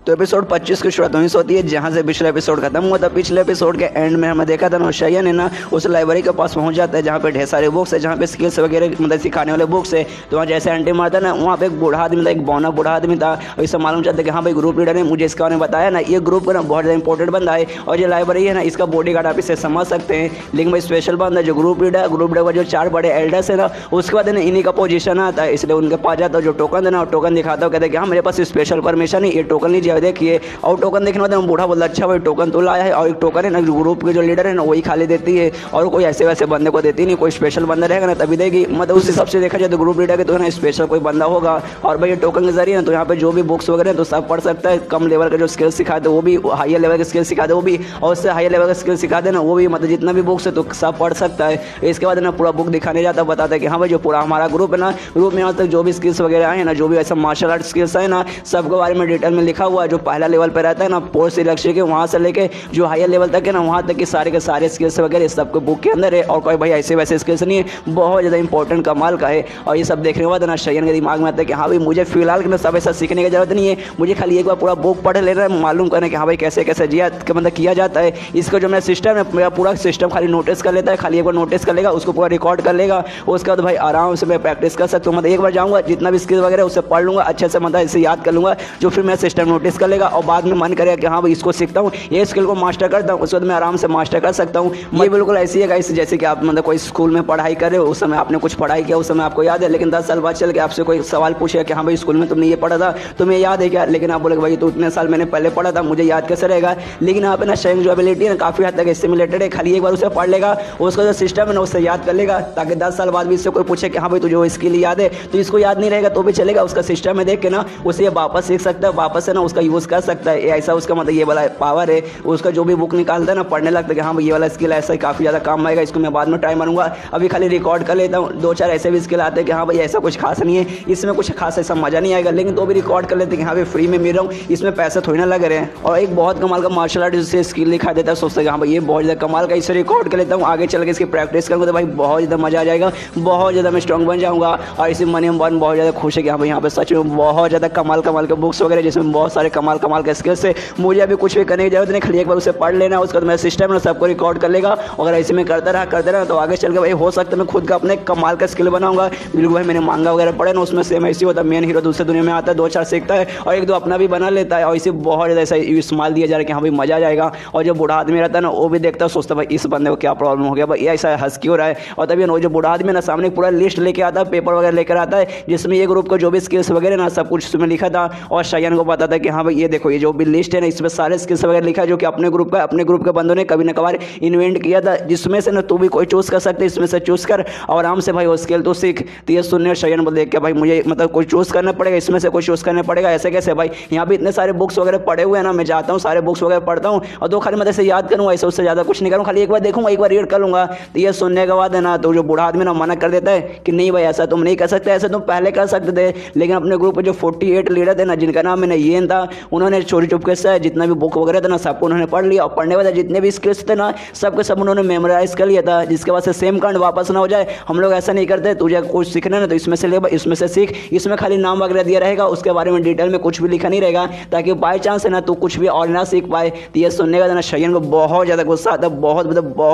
तो एपिसोड 25 की शुरुआत वहीं से होती है जहाँ से पिछले एपिसोड खत्म हुआ था। पिछले एपिसोड के एंड में हमें देखा था ना, शयन है ना उस लाइब्रेरी के पास पहुँच जाता है जहाँ पे ढेर सारे बुक्स है, जहाँ पे स्किल्स वगैरह मतलब सिखाने वाले बुक्स है। तो वहाँ जैसे एंट्री मारता है ना, वहाँ पे एक बूढ़ा आदमी था, एक बौना बूढ़ा आदमी था, और इससे मालूम चलता है कि हाँ भाई ग्रुप लीडर ने मुझे इसके बारे में बताया ना, ये ग्रुप का ना बहुत ज़्यादा इंपॉर्टेंट बंदा है और ये लाइब्रेरी है ना इसका बॉडी गार्ड आप इसे समझ सकते हैं। लेकिन भाई स्पेशल बंदा है जो ग्रुप लीडर का जो 4 बड़े एल्डर्स है ना, उसके बाद इन्हीं का पोजीशन आता है, इसलिए उनके पास जाता है, जो टोकन है ना टोकन दिखाता है, कहते हैं कि हाँ मेरे पास स्पेशल परमिशन है, ये टोकन लीजिए देखिए। और टोकन देखने बाद बूढ़ा बोला अच्छा भाई टोकन तो लाया है, और एक टोकन है ना ग्रुप के जो लीडर है ना वही खाली देती है और कोई ऐसे वैसे बंदे को देती नहीं, कोई स्पेशल बंदा रहेगा ना तभी देगी। मतलब उस हिसाब से देखा जाए तो ग्रुप लीडर के तो है ना स्पेशल कोई बंदा होगा। और भाई ये टोकन के जरिए ना तो यहाँ पे जो भी बुक्स वगैरह तो सब पढ़ सकता है, कम लेवल का जो स्किल सिखा दे वो भी, हायर लेवल के स्किल सिखा दे वो भी, और उससे हायर लेवल का स्किल सिखा दे ना वो भी, मतलब जितना भी बुक्स है तो सब पढ़ सकता है। इसके बाद ना पूरा बुक दिखाने जाता है, बताता है कि हाँ भाई जो पूरा हमारा ग्रुप है ना, ग्रुप में आज तक जो भी स्किल्स वगैरह आए ना, जो भी ऐसा मार्शल आर्ट स्किल्स है ना, सबके बारे में डिटेल में लिखा हुआ है। जो पहला लेवल पर रहता है ना पोस्ट लक्ष्य के, वहाँ से लेके जो हायर लेवल तक है ना, वहाँ तक के सारे स्किल्स वगैरह सबके बुक के अंदर है। और कोई भाई ऐसे वैसे स्किल्स नहीं है, बहुत ज़्यादा इंपॉर्टेंट कमाल का है। और ये सब देखने के बाद ना शयन के दिमाग में आता है कि हाँ भाई मुझे फिलहाल के सब ऐसा सीखने की जरूरत नहीं है, मुझे खाली एक बार पूरा बुक पढ़ लेना है, मालूम करना कि हाँ भाई कैसे कैसे मतलब किया जाता है। इसका जो मेरा सिस्टम है, मेरा पूरा सिस्टम खाली नोटिस कर लेता है, खाली एक बार नोटिस कर लेगा, उसको पूरा रिकॉर्ड कर लेगा, उसके बाद भाई आराम से मैं प्रैक्टिस कर सकता हूँ। मतलब एक बार जाऊँगा, जितना भी स्किल वगैरह उससे पढ़ लूँगा अच्छे से, मतलब इसे याद कर लूँगा, जो फिर मेरा सिस्टम नोटिस कर लेगा और बाद में मन करेगा कि हाँ भाई इसको सीखता हूँ, ये स्किल को मास्टर करता हूँ, उसके बाद मैं आराम से मास्टर कर सकता हूँ। ये बिल्कुल ऐसी है गाइस जैसे कि आप मतलब कोई स्कूल में पढ़ाई कर रहे हो, उस समय आपने कुछ पढ़ाई किया, उस समय आपको याद है, लेकिन 10 साल बाद चल के आपसे कोई सवाल पूछेगा कि हाँ भाई स्कूल में तुमने ये पढ़ा था, तुम्हें याद है क्या? लेकिन आप बोले भाई तो इतने साल मैंने पहले पढ़ा था, मुझे याद कैसे रहेगा? लेकिन यहाँ पे ना शयन जो एबिलिटी है काफ़ी हद तक इससे रिलेटेड है, खाली एक बार उसे पढ़ लेगा, उसका जो सिस्टम है ना उससे याद कर लेगा, ताकि 10 साल बाद भी इससे कोई पूछे कि हाँ भाई तुझे वो स्किल याद है, तो इसको याद नहीं रहेगा तो भी चलेगा, उसका सिस्टम में देख के ना उसे वापस सीख सकता है, वापस है ना उसका यूज़ कर सकता है। ऐसा उसका मतलब ये वाला पावर है, उसका जो भी बुक निकालता है ना पढ़ने लगता है कि हाँ भाई ये वाला स्किल ऐसा ही काफ़ी ज़्यादा काम आएगा, इसको मैं बाद में ट्राई मारूंगा, अभी खाली रिकॉर्ड कर लेता हूँ। 2-4 ऐसे भी स्किल आते हैं कि हाँ भाई ऐसा कुछ खास नहीं है, इसमें कुछ खास ऐसा मज़ा नहीं आएगा, लेकिन तो भी रिकॉर्ड कर लेते हैं कि हाँ भाई फ्री में मिल रहा हूँ, इसमें पैसे थोड़ी ना लग रहे हैं। और एक बहुत कमाल का मार्शल आर्ट जिससे स्किल दिखा देता है, सोचता है कि हाँ भाई ये बहुत ज़्यादा कमाल का, इसे रिकॉर्ड कर लेता हूँ, आगे चल के इसकी प्रैक्टिस करूँगा तो भाई बहुत ज़्यादा मज़ा आ जाएगा, बहुत ज़्यादा मैं स्ट्रॉन्ग बन जाऊँगा। और इसी मन में बहुत ज़्यादा खुश है कि हाँ भाई यहाँ पे सच में बहुत ज़्यादा कमाल के बुक्स वगैरह जिसमें बहुत सारे कमाल के स्किल्स है, मुझे अभी कुछ भी करने की जरूरत नहीं, खाली एक बार उसे पढ़ लेना, उसका मेरा सिस्टम है सबको रिकॉर्ड कर लेगा। अगर ऐसे में करता रहा तो आगे चल के भाई हो सकता है मैं खुद का अपने कमाल का स्किल बनाऊंगा। बिल्कुल भाई मैंने मांगा वगैरह पढ़े ना, उसमें सेम ऐसी होता है, मेन हीरो दूसरे दुनिया में आता है, 2-4 सीखता है और 1-2 अपना भी बना लेता है, और इसे बहुत ज़्यादा ऐसा इस्तेमाल दिया जा रहा है कि हाँ भाई मजा आ जाएगा। और जो बूढ़ा आदमी रहता है ना वो भी देखता है, सोचता है भाई इस बंदे को क्या प्रॉब्लम हो गया, भाई ऐसा हंस क्यों रहा है। और तभी वो जो बूढ़ा आदमी ना सामने पूरा लिस्ट लेके आता है, पेपर वगैरह लेकर आता है, जिसमें ये ग्रुप का जो भी स्किल्स वगैरह ना सब कुछ उसमें लिखा था, और शयन को बताता है कि हाँ भाई ये देखो ये जो भी लिस्ट है ना इसमें सारे स्किल्स वगैरह लिखा है जो कि अपने ग्रुप के बंदों ने कभी ना कभार इन्वेंट किया था, जिसमें से ना तू भी कोई चूज कर सकते, इसमें से चूज कर और आराम से भाई वो स्किल तो सीख। तो ये सुनने शयन बोल देख के भाई मुझे मतलब कोई चूज करना पड़ेगा, इसमें से कोई चूज करना पड़ेगा, ऐसे कैसे भाई, यहाँ पे इतने सारे बुक्स वगैरह पढ़े हुए हैं ना, मैं जाता हूँ सारे बुक्स वगैरह पढ़ता हूँ और 2 खाली मतलब से याद करूँगा, ऐसे उससे ज़्यादा कुछ नहीं करूँ, खाली एक बार देखूँगा, एक बार रीड कर लूँगा। तो ये सुनने के बाद है ना तो जो बूढ़ा आदमी ना मना कर देता है कि नहीं भाई ऐसा तुम नहीं कर सकते, ऐसा तुम पहले कर सकते थे। लेकिन अपने ग्रुप में जो 48 लीडर थे ना, जिनका नाम मैंने येन था, उन्होंने चोरी चुपके से जितना भी बुक वगैरह था ना सबको उन्होंने पढ़ लिया, और पढ़ने वाले जितने भी स्किल्स थे ना सबके सब उन्होंने मेमोराइज कर लिया था, जिसके बाद से सेम कांड वापस ना हो जाए। हम लोग ऐसा नहीं करते, तुझे कुछ सीखना ना तो इसमें से ले, इसमें से सीख, इसमें खाली नाम वगैरह दिया रहेगा, उसके बारे में डिटेल में कुछ भी लिखा नहीं रहेगा, ताकि बाई चांस है ना तू कुछ भी और ना सीख पाए। तो ये सुनने का ना शयन को बहुत ज़्यादा गुस्सा आता है, बहुत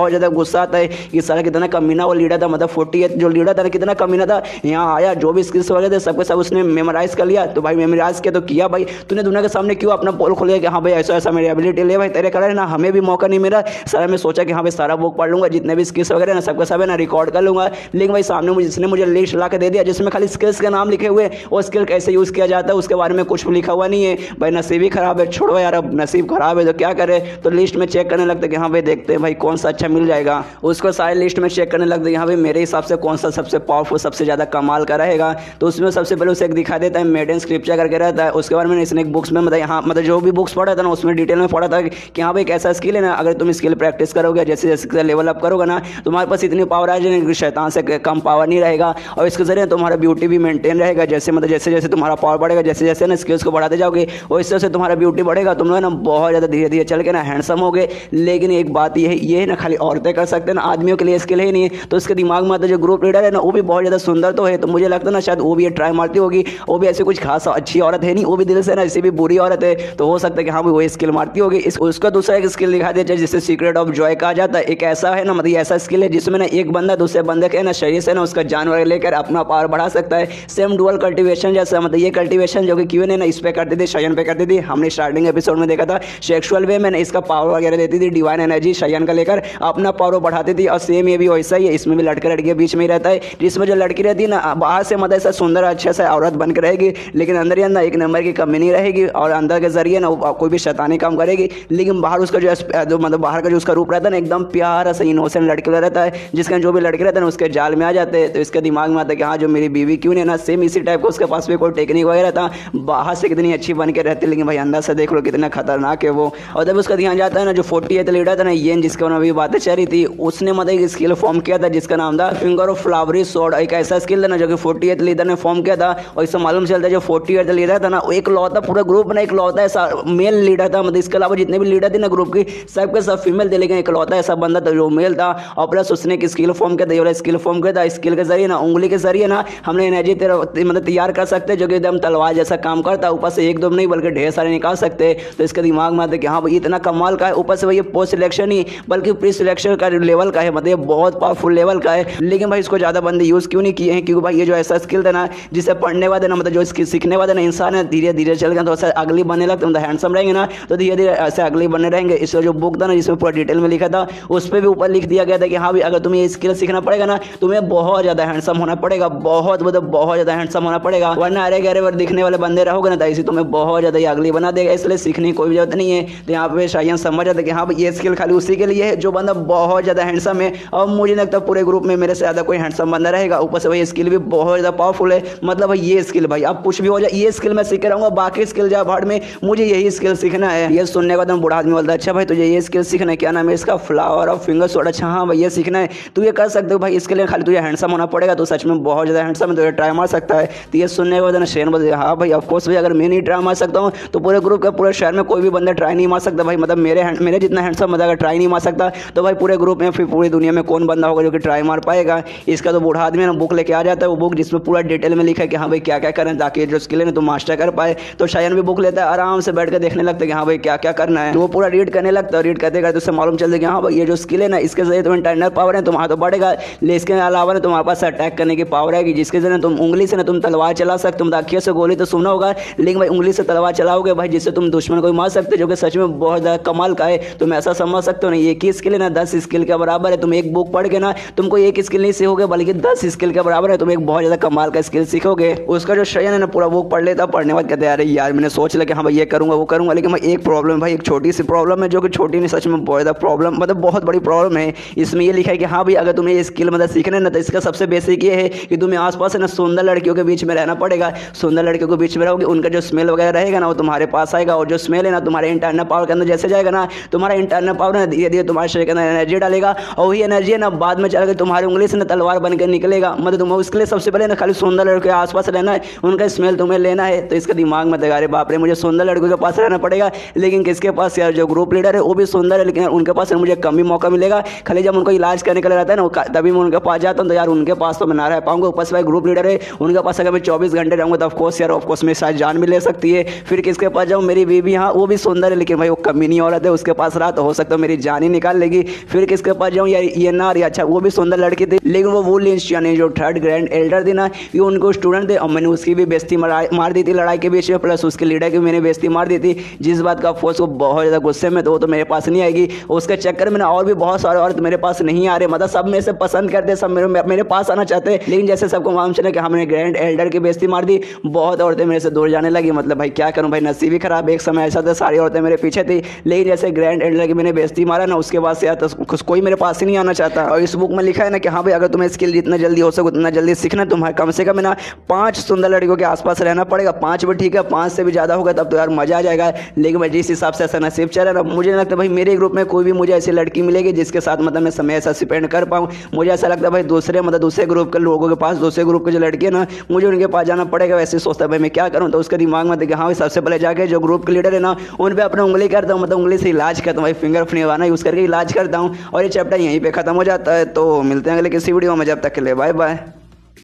ज़्यादा गुस्सा आता है कि सारा कितना कमीना वो लीडर था, मतलब 48 जो लीडर था कितना कमीना था। यहाँ आया जो भी स्किल्स वगैरह थे सबके सब उसने मेमोराइज कर लिया। तो भाई मेमोराइज किया तो किया भाई, तूने दुनिया के सामने क्यों अपना पोल खोल लिया कि हाँ भाई ऐसा ऐसा मेरी एबिलिटी ले भाई, तेरे कारण ना हमें भी मौका नहीं मिला। सारा मैं सोचा कि हाँ भाई सारा बुक पढ़ लूंगा, जितने भी स्किल्स वगैरह ना सबका सब है ना रिकॉर्ड कर लूंगा, लेकिन भाई सामने जिसने मुझे लिस्ट ला के दे दिया जिसमें खाली स्किल्स के नाम लिखे हुए, वो स्किल कैसे यूज़ किया जाता है उसके बारे में कुछ भी लिखा हुआ नहीं है। भाई नसीब ही खराब है, छोड़ो यार, अब नसीब खराब है तो क्या करे। तो लिस्ट में चेक करने लगते कि हाँ भाई देखते हैं भाई कौन सा अच्छा मिल जाएगा, उसको सारे लिस्ट में चेक करने लगते हाँ भाई मेरे हिसाब से कौन सा सबसे पावरफुल सबसे ज़्यादा कमाल का रहेगा। तो उसमें सबसे पहले उसे एक दिखा देता है मेडन स्क्रिप्चर करके रहता है, उसके बारे में इसने एक बुक्स में मतलब जो भी बुक्स पढ़ा था ना उसमें डिटेल में पढ़ा था कि हाँ भाई एक ऐसा स्किल है ना, अगर तुम स्किल प्रैक्टिस करोगे जैसे जैसे लेवल अप करोगे ना तुम्हारे पास इतनी पावर आ जाएगी, शैतान से कम पावर नहीं रहेगा, और इसके जरिए तुम्हारा ब्यूटी भी मेंटेन रहेगा। जैसे मतलब जैसे जैसे तुम्हारा पावर बढ़ेगा, जैसे जैसे ना स्किल्स को बढ़ाते जाओगे वैसे से तुम्हारा ब्यूटी बढ़ेगा, तुम लोग ना बहुत ज़्यादा धीरे धीरे चल के ना हैंडसम हो गए। लेकिन एक बात ये है ना खाली औरतें कर सकते हैं ना, आदमियों के लिए स्किल है नहीं है। तो उसके दिमाग में आता जो ग्रुप लीडर है ना वो भी बहुत ज़्यादा सुंदर तो है, तो मुझे लगता है ना शायद वो भी ये ट्राई मारती होगी, वो भी ऐसी कुछ खास अच्छी औरत है नहीं, वो भी दिल से ना ऐसी भी बुरी औरत है, तो हो सकता है कि हाँ भाई वो स्किल मारती होगी। उसका दूसरा एक स्किल दिखा दिया जिसे सीक्रेट ऑफ जॉय कहा जाता है। एक ऐसा है ना मतलब ऐसा स्किल है जिसमें ना एक बंदा दूसरे बंदे के ना शरीर से ना उसका जानवर लेकर अपना पावर बढ़ा सकता है। सेम डुअल कल्टीवेशन जैसा, मतलब ये कल्टीवेशन जो कि क्यों ने ना इस पे करती थी, शयन पे करती थी, हमने स्टार्टिंग एपिसोड में देखा था। सेक्सुअल वे में इसका पावर वगैरह देती थी, डिवाइन एनर्जी शयन का लेकर अपना पावर बढ़ाती थी। और सेम ये भी वैसा ही है, इसमें भी लड़के लड़के बीच में ही रहता है, जिसमें जो लड़की रहती है ना बाहर से मतलब ऐसा सुंदर अच्छा सा औरत बन के रहेगी, लेकिन अंदर ही अंदर एक नंबर की कमी नहीं रहेगी, और अंदर के जरिए ना कोई भी शैतानी काम करेगी, लेकिन बाहर उसका जो मतलब बाहर का जो उसका रूप रहता है ना एकदम प्यारा सा इनोसेंट लड़के रहता है, जिसका जो भी लड़के रहता है ना उसके जाल में आ जाते हैं। तो इसके दिमाग में आता है कि हाँ जो मेरी बीवी क्यों नहीं ना सेम इसी टाइप का उसके पास भी कोई टेक्निक वगैरह था, बाहर से कितनी अच्छी बन के रहती, लेकिन भाई अंदर से देख लो कितना खतरनाक है वो। और जब उसका ध्यान जाता है ना जो 48 लीडर था ना येन, जिसके अभी बातें चल रही थी, उसने मतलब एक स्किल फॉर्म किया था जिसका नाम था फिंगर ऑफ फ्लावरी स्वॉर्ड। एक ऐसा स्किल था ना जो कि 48 लीडर ने फॉर्म किया था, और इससे मालूम चलता है जो 48 लीडर था ना वो एक लौता पूरा ग्रुप ना एक लौता ऐसा मेल लीडर था, मतलब इसके अलावा जितने भी लीडर थे ना ग्रुप की सबके सब फीमेल थे, लेकिन एक लौता ऐसा बंदा था जो मेल था। और प्लस उसने एक स्किल फॉर्म किया था, ये वाला स्किल फॉर्म किया था, स्किल के जरिए ना उंगली के जरिए ना हमने एनर्जी मतलब तैयार कर सकते हैं जो कि एकदम तलवार जैसा काम करता है, ऊपर से एक दो नहीं बल्कि ढेर सारे निकाल सकते हैं। तो इसके दिमाग में आता है कि हाँ भाई इतना कमाल का है, ऊपर से भाई ये पोस्ट सिलेक्शन ही बल्कि प्री सिलेक्शन का लेवल का है, मतलब ये बहुत पावरफुल लेवल का है। लेकिन भाई इसको ज़्यादा बंदे यूज़ क्यों नहीं किए हैं, क्योंकि भाई ये जो ऐसा स्किल था ना जिसे पढ़ने वाले ना मतलब जो इसकी सीखने वाले ना इंसान है धीरे धीरे चल गया तो ऐसा अगली बनने लगता मतलब हैंडसम रहेंगे ना तो धीरे धीरे ऐसे अगली बनने रहेंगे। इसका जो बुक था ना जिसमें पूरा डिटेल में लिखा था उस पर भी ऊपर लिख दिया गया था कि हाँ भाई अगर तुम्हें ये स्किल सीखना पड़ेगा ना तुम्हें बहुत ज़्यादा हैंडसम होना पड़ेगा, बहुत ज़्यादा हैंडसम होना पड़ेगा, वरना अरे गहरे वर दिखने वाले बंदे रहोगे ना तो इसी तुम्हें बहुत ज़्यादा ही अगली बना देगा। इसलिए सीखने की कोई जरूरत नहीं है। तो यहाँ पे शायन समझ जाता है कि हाँ भाई ये स्किल खाली उसी के लिए है जो बंदा बहुत ज़्यादा हैंडसम है, और मुझे लगता है पूरे ग्रुप में मेरे से ज़्यादा कोई हैंडसम बंदा रहेगा। ऊपर से भाई स्किल भी बहुत ज़्यादा पावरफुल है, मतलब भाई ये स्किल भाई अब कुछ भी हो जाए ये स्किल मैं सीख रहूँगा, बाकी स्किल जाए भाड़ में, मुझे यही स्किल सीखना है। ये सुनने का बूढ़ा आदमी बोलता है अच्छा भाई तुझे ये स्किल सीखना है, क्या नाम है इसका, फ्लावर ऑफ फिंगर स्वॉर्ड। अच्छा हाँ भाई ये सीखना है, तू ये कर सकते हो भाई, इसके लिए खाली तुझे हैंडसम होना पड़ेगा, तो सच में बहुत ज़्यादा हैंडसम है, तो ये ट्राई मार सकता है। तो ये सुनने के बाद ना शेन बोलते हाँ भाई ऑफकोर्स भाई अगर मैं नहीं ट्राई मार सकता हूँ तो पूरे ग्रुप का पूरे शहर में कोई भी बंदा ट्राई नहीं मार सकता भाई, मतलब मेरे जितना हैंडसम बंदा अगर ट्राई नहीं मार सकता तो भाई पूरे ग्रुप में फिर पूरी दुनिया में कौन बंदा होगा जो कि ट्राई मार पाएगा। इसका तो बूढ़ा आदमी ना बुक लेके आ जाता है, वो बुक जिसमें पूरा डिटेल में लिखा है कि हाँ भाई क्या क्या करें ताकि जो स्किल है ना तो मास्टर कर पाए। तो शायन भी बुक लेता है, आराम से बैठ कर देखने लगता है कि हाँ भाई क्या क्या करना है, तो वो पूरा रीड करने लगता है। रीड करते करते उससे मालूम चलता है कि हाँ भाई ये जो स्किल है ना इसके जरिए तुम्हें इंटरनल पावर है तुम्हारा तो बढ़ेगा, लेकिन इसके अलावा ना तुम्हारे पास अटैक करने की पावर है जिसके जरिए तुम उंगली से ना तुम तलवार चला सकते, तुम दाखिया से गोली तो सुना होगा लेकिन भाई उंगली से तलवार चलाओगे भाई जिससे तुम दुश्मन को मार सकते, जो कि सच में बहुत ज़्यादा कमाल का है। तुम ऐसा समझ सकते हो ना एक ही स्किल है ना 10 स्किल के बराबर है। तुम एक बुक पढ़ के ना तुमको एक स्किल नहीं सीखोगे बल्कि 10 स्किल के बराबर है, तुम एक बहुत ज़्यादा कमाल का स्किल सीखोगे। उसका जो शयन है ना पूरा बुक पढ़ लेता, पढ़ने बाद कहते यार यार मैंने सोच लिया कि हाँ भाई ये करूँगा वो करूँगा, लेकिन भाई एक प्रॉब्लम भाई एक छोटी सी प्रॉब्लम है जो कि छोटी नहीं सच में बहुत ज़्यादा प्रॉब्लम मतलब बहुत बड़ी प्रॉब्लम है। इसमें ये लिखा है कि हाँ भाई अगर तुम्हें ये स्किल मतलब सीखना है ना तो इसका सबसे बेसिक ये है कि तुम्हें आसपास है ना सुंदर लड़कियों के बीच में रहना पड़ेगा। सुंदर लड़कियों के बीच में रहोगे उनका जो स्मेल वगैरह रहेगा ना वो तुम्हारे पास आएगा, और जो स्मेल है ना तुम्हारे इंटरनल पावर के अंदर जैसे जाएगा ना तुम्हारा इंटरनल पावर ना धीरे धीरे तुम्हारे शरीर के अंदर एनर्जी डालेगा, और वही एनर्जी है ना बाद में चलकर तुम्हारी उंगली से ना तलवार बनकर निकलेगा। मतलब तुम्हें उसके लिए सबसे पहले ना खाली सुंदर लड़के के आसपास रहना है, उनका स्मेल तुम्हें लेना है। तो इसका दिमाग में अरे बाप रे मुझे सुंदर लड़कों के पास रहना पड़ेगा। लेकिन किसके पास यार, जो ग्रुप लीडर है वो भी सुंदर है, लेकिन उनके पास मुझे कम ही मौका मिलेगा। खाली जब उनको इलाज करने के लिए रहता है ना तभी मैं उनके पास जाता हूँ, तो यार उनके पास तो मैं ना रह पाऊंगा। ऊपर से भाई ग्रुप लीडर है, उनके पास अगर मैं 24 घंटे रहूँगा तो ऑफकोर्स यार ऑफकोर्स मेरी शायद जान भी ले सकती है। फिर किसके पास जाऊँ, मेरी बीवी, हाँ वो भी सुंदर है लेकिन भाई वो कमी नहीं औरत है, उसके पास रहा तो हो सकता है मेरी जान ही निकाल लेगी। फिर किसके पास जाऊँ यार, ये ना रही, अच्छा वो भी सुंदर लड़की थी लेकिन वो लिंच यानी जो थर्ड ग्रैंड एल्डर थी ना, ये उनको स्टूडेंट थे और मैंने उसकी भी बेइज्जती मार दी थी लड़ाई के बीच में, प्लस उसके लीडर की मैंने बेइज्जती मार दी थी। जिस बात का फोर्स को बहुत ज़्यादा गुस्से में, तो मेरे पास नहीं आएगी। उसके चक्कर में ना और भी बहुत सारे औरत मेरे पास नहीं आ रहे, मतलब सब मेरे से पसंद करते, सब मेरे पास आना चाहते हैं, लेकिन जैसे सबको मालूम चला कि हमने ग्रैंड एल्डर की बेइज्जती मार दी, बहुत औरतें मेरे से दूर जाने लगी। मतलब भाई क्या करूं भाई, नसीब ही खराब। एक समय ऐसा था सारी औरतें मेरे पीछे थी, लेकिन जैसे ग्रैंड एल्डर की मैंने बेइज्जती मारा ना, उसके बाद से यार तो कोई मेरे पास ही नहीं आना चाहता। और इस बुक में लिखा है ना कि हाँ भाई अगर तुम्हें स्किल जितना जल्दी हो सके उतना जल्दी सीखना, तुम्हारे कम से कम ना 5 सुंदर लड़कियों के आसपास रहना पड़ेगा। 5 भी ठीक है, 5 से भी ज़्यादा होगा तब तो यार मजा आ जाएगा। लेकिन भाई जिस हिसाब से ऐसा नसीब चल रहा है ना, मुझे नहीं लगता भाई मेरे ग्रुप में कोई भी मुझे ऐसी लड़की मिलेगी जिसके साथ मतलब मैं समय ऐसा स्पेंड कर पाऊँ। मुझे ऐसा लगता है भाई दूसरे ग्रुप के लोगों के पास, दूसरे ग्रुप के जो लड़की है ना, मुझे उनके पास जाना पड़ेगा। वैसे सोचता है भाई मैं क्या करूँ, तो उसके दिमाग में देखिए हाँ भाई सबसे पहले जाके जो ग्रुप के लीडर है ना उन पर अपना उंगली करता हूँ, मतलब उंगली से इलाज करता हूँ भाई, फिंगर फनेवाना यूज़ करके इलाज करता हूँ। और ये चैप्टर यहीं पर खत्म हो जाता है। तो मिलते हैं अगले किसी वीडियो में, जब तक के लिए बाय बाय।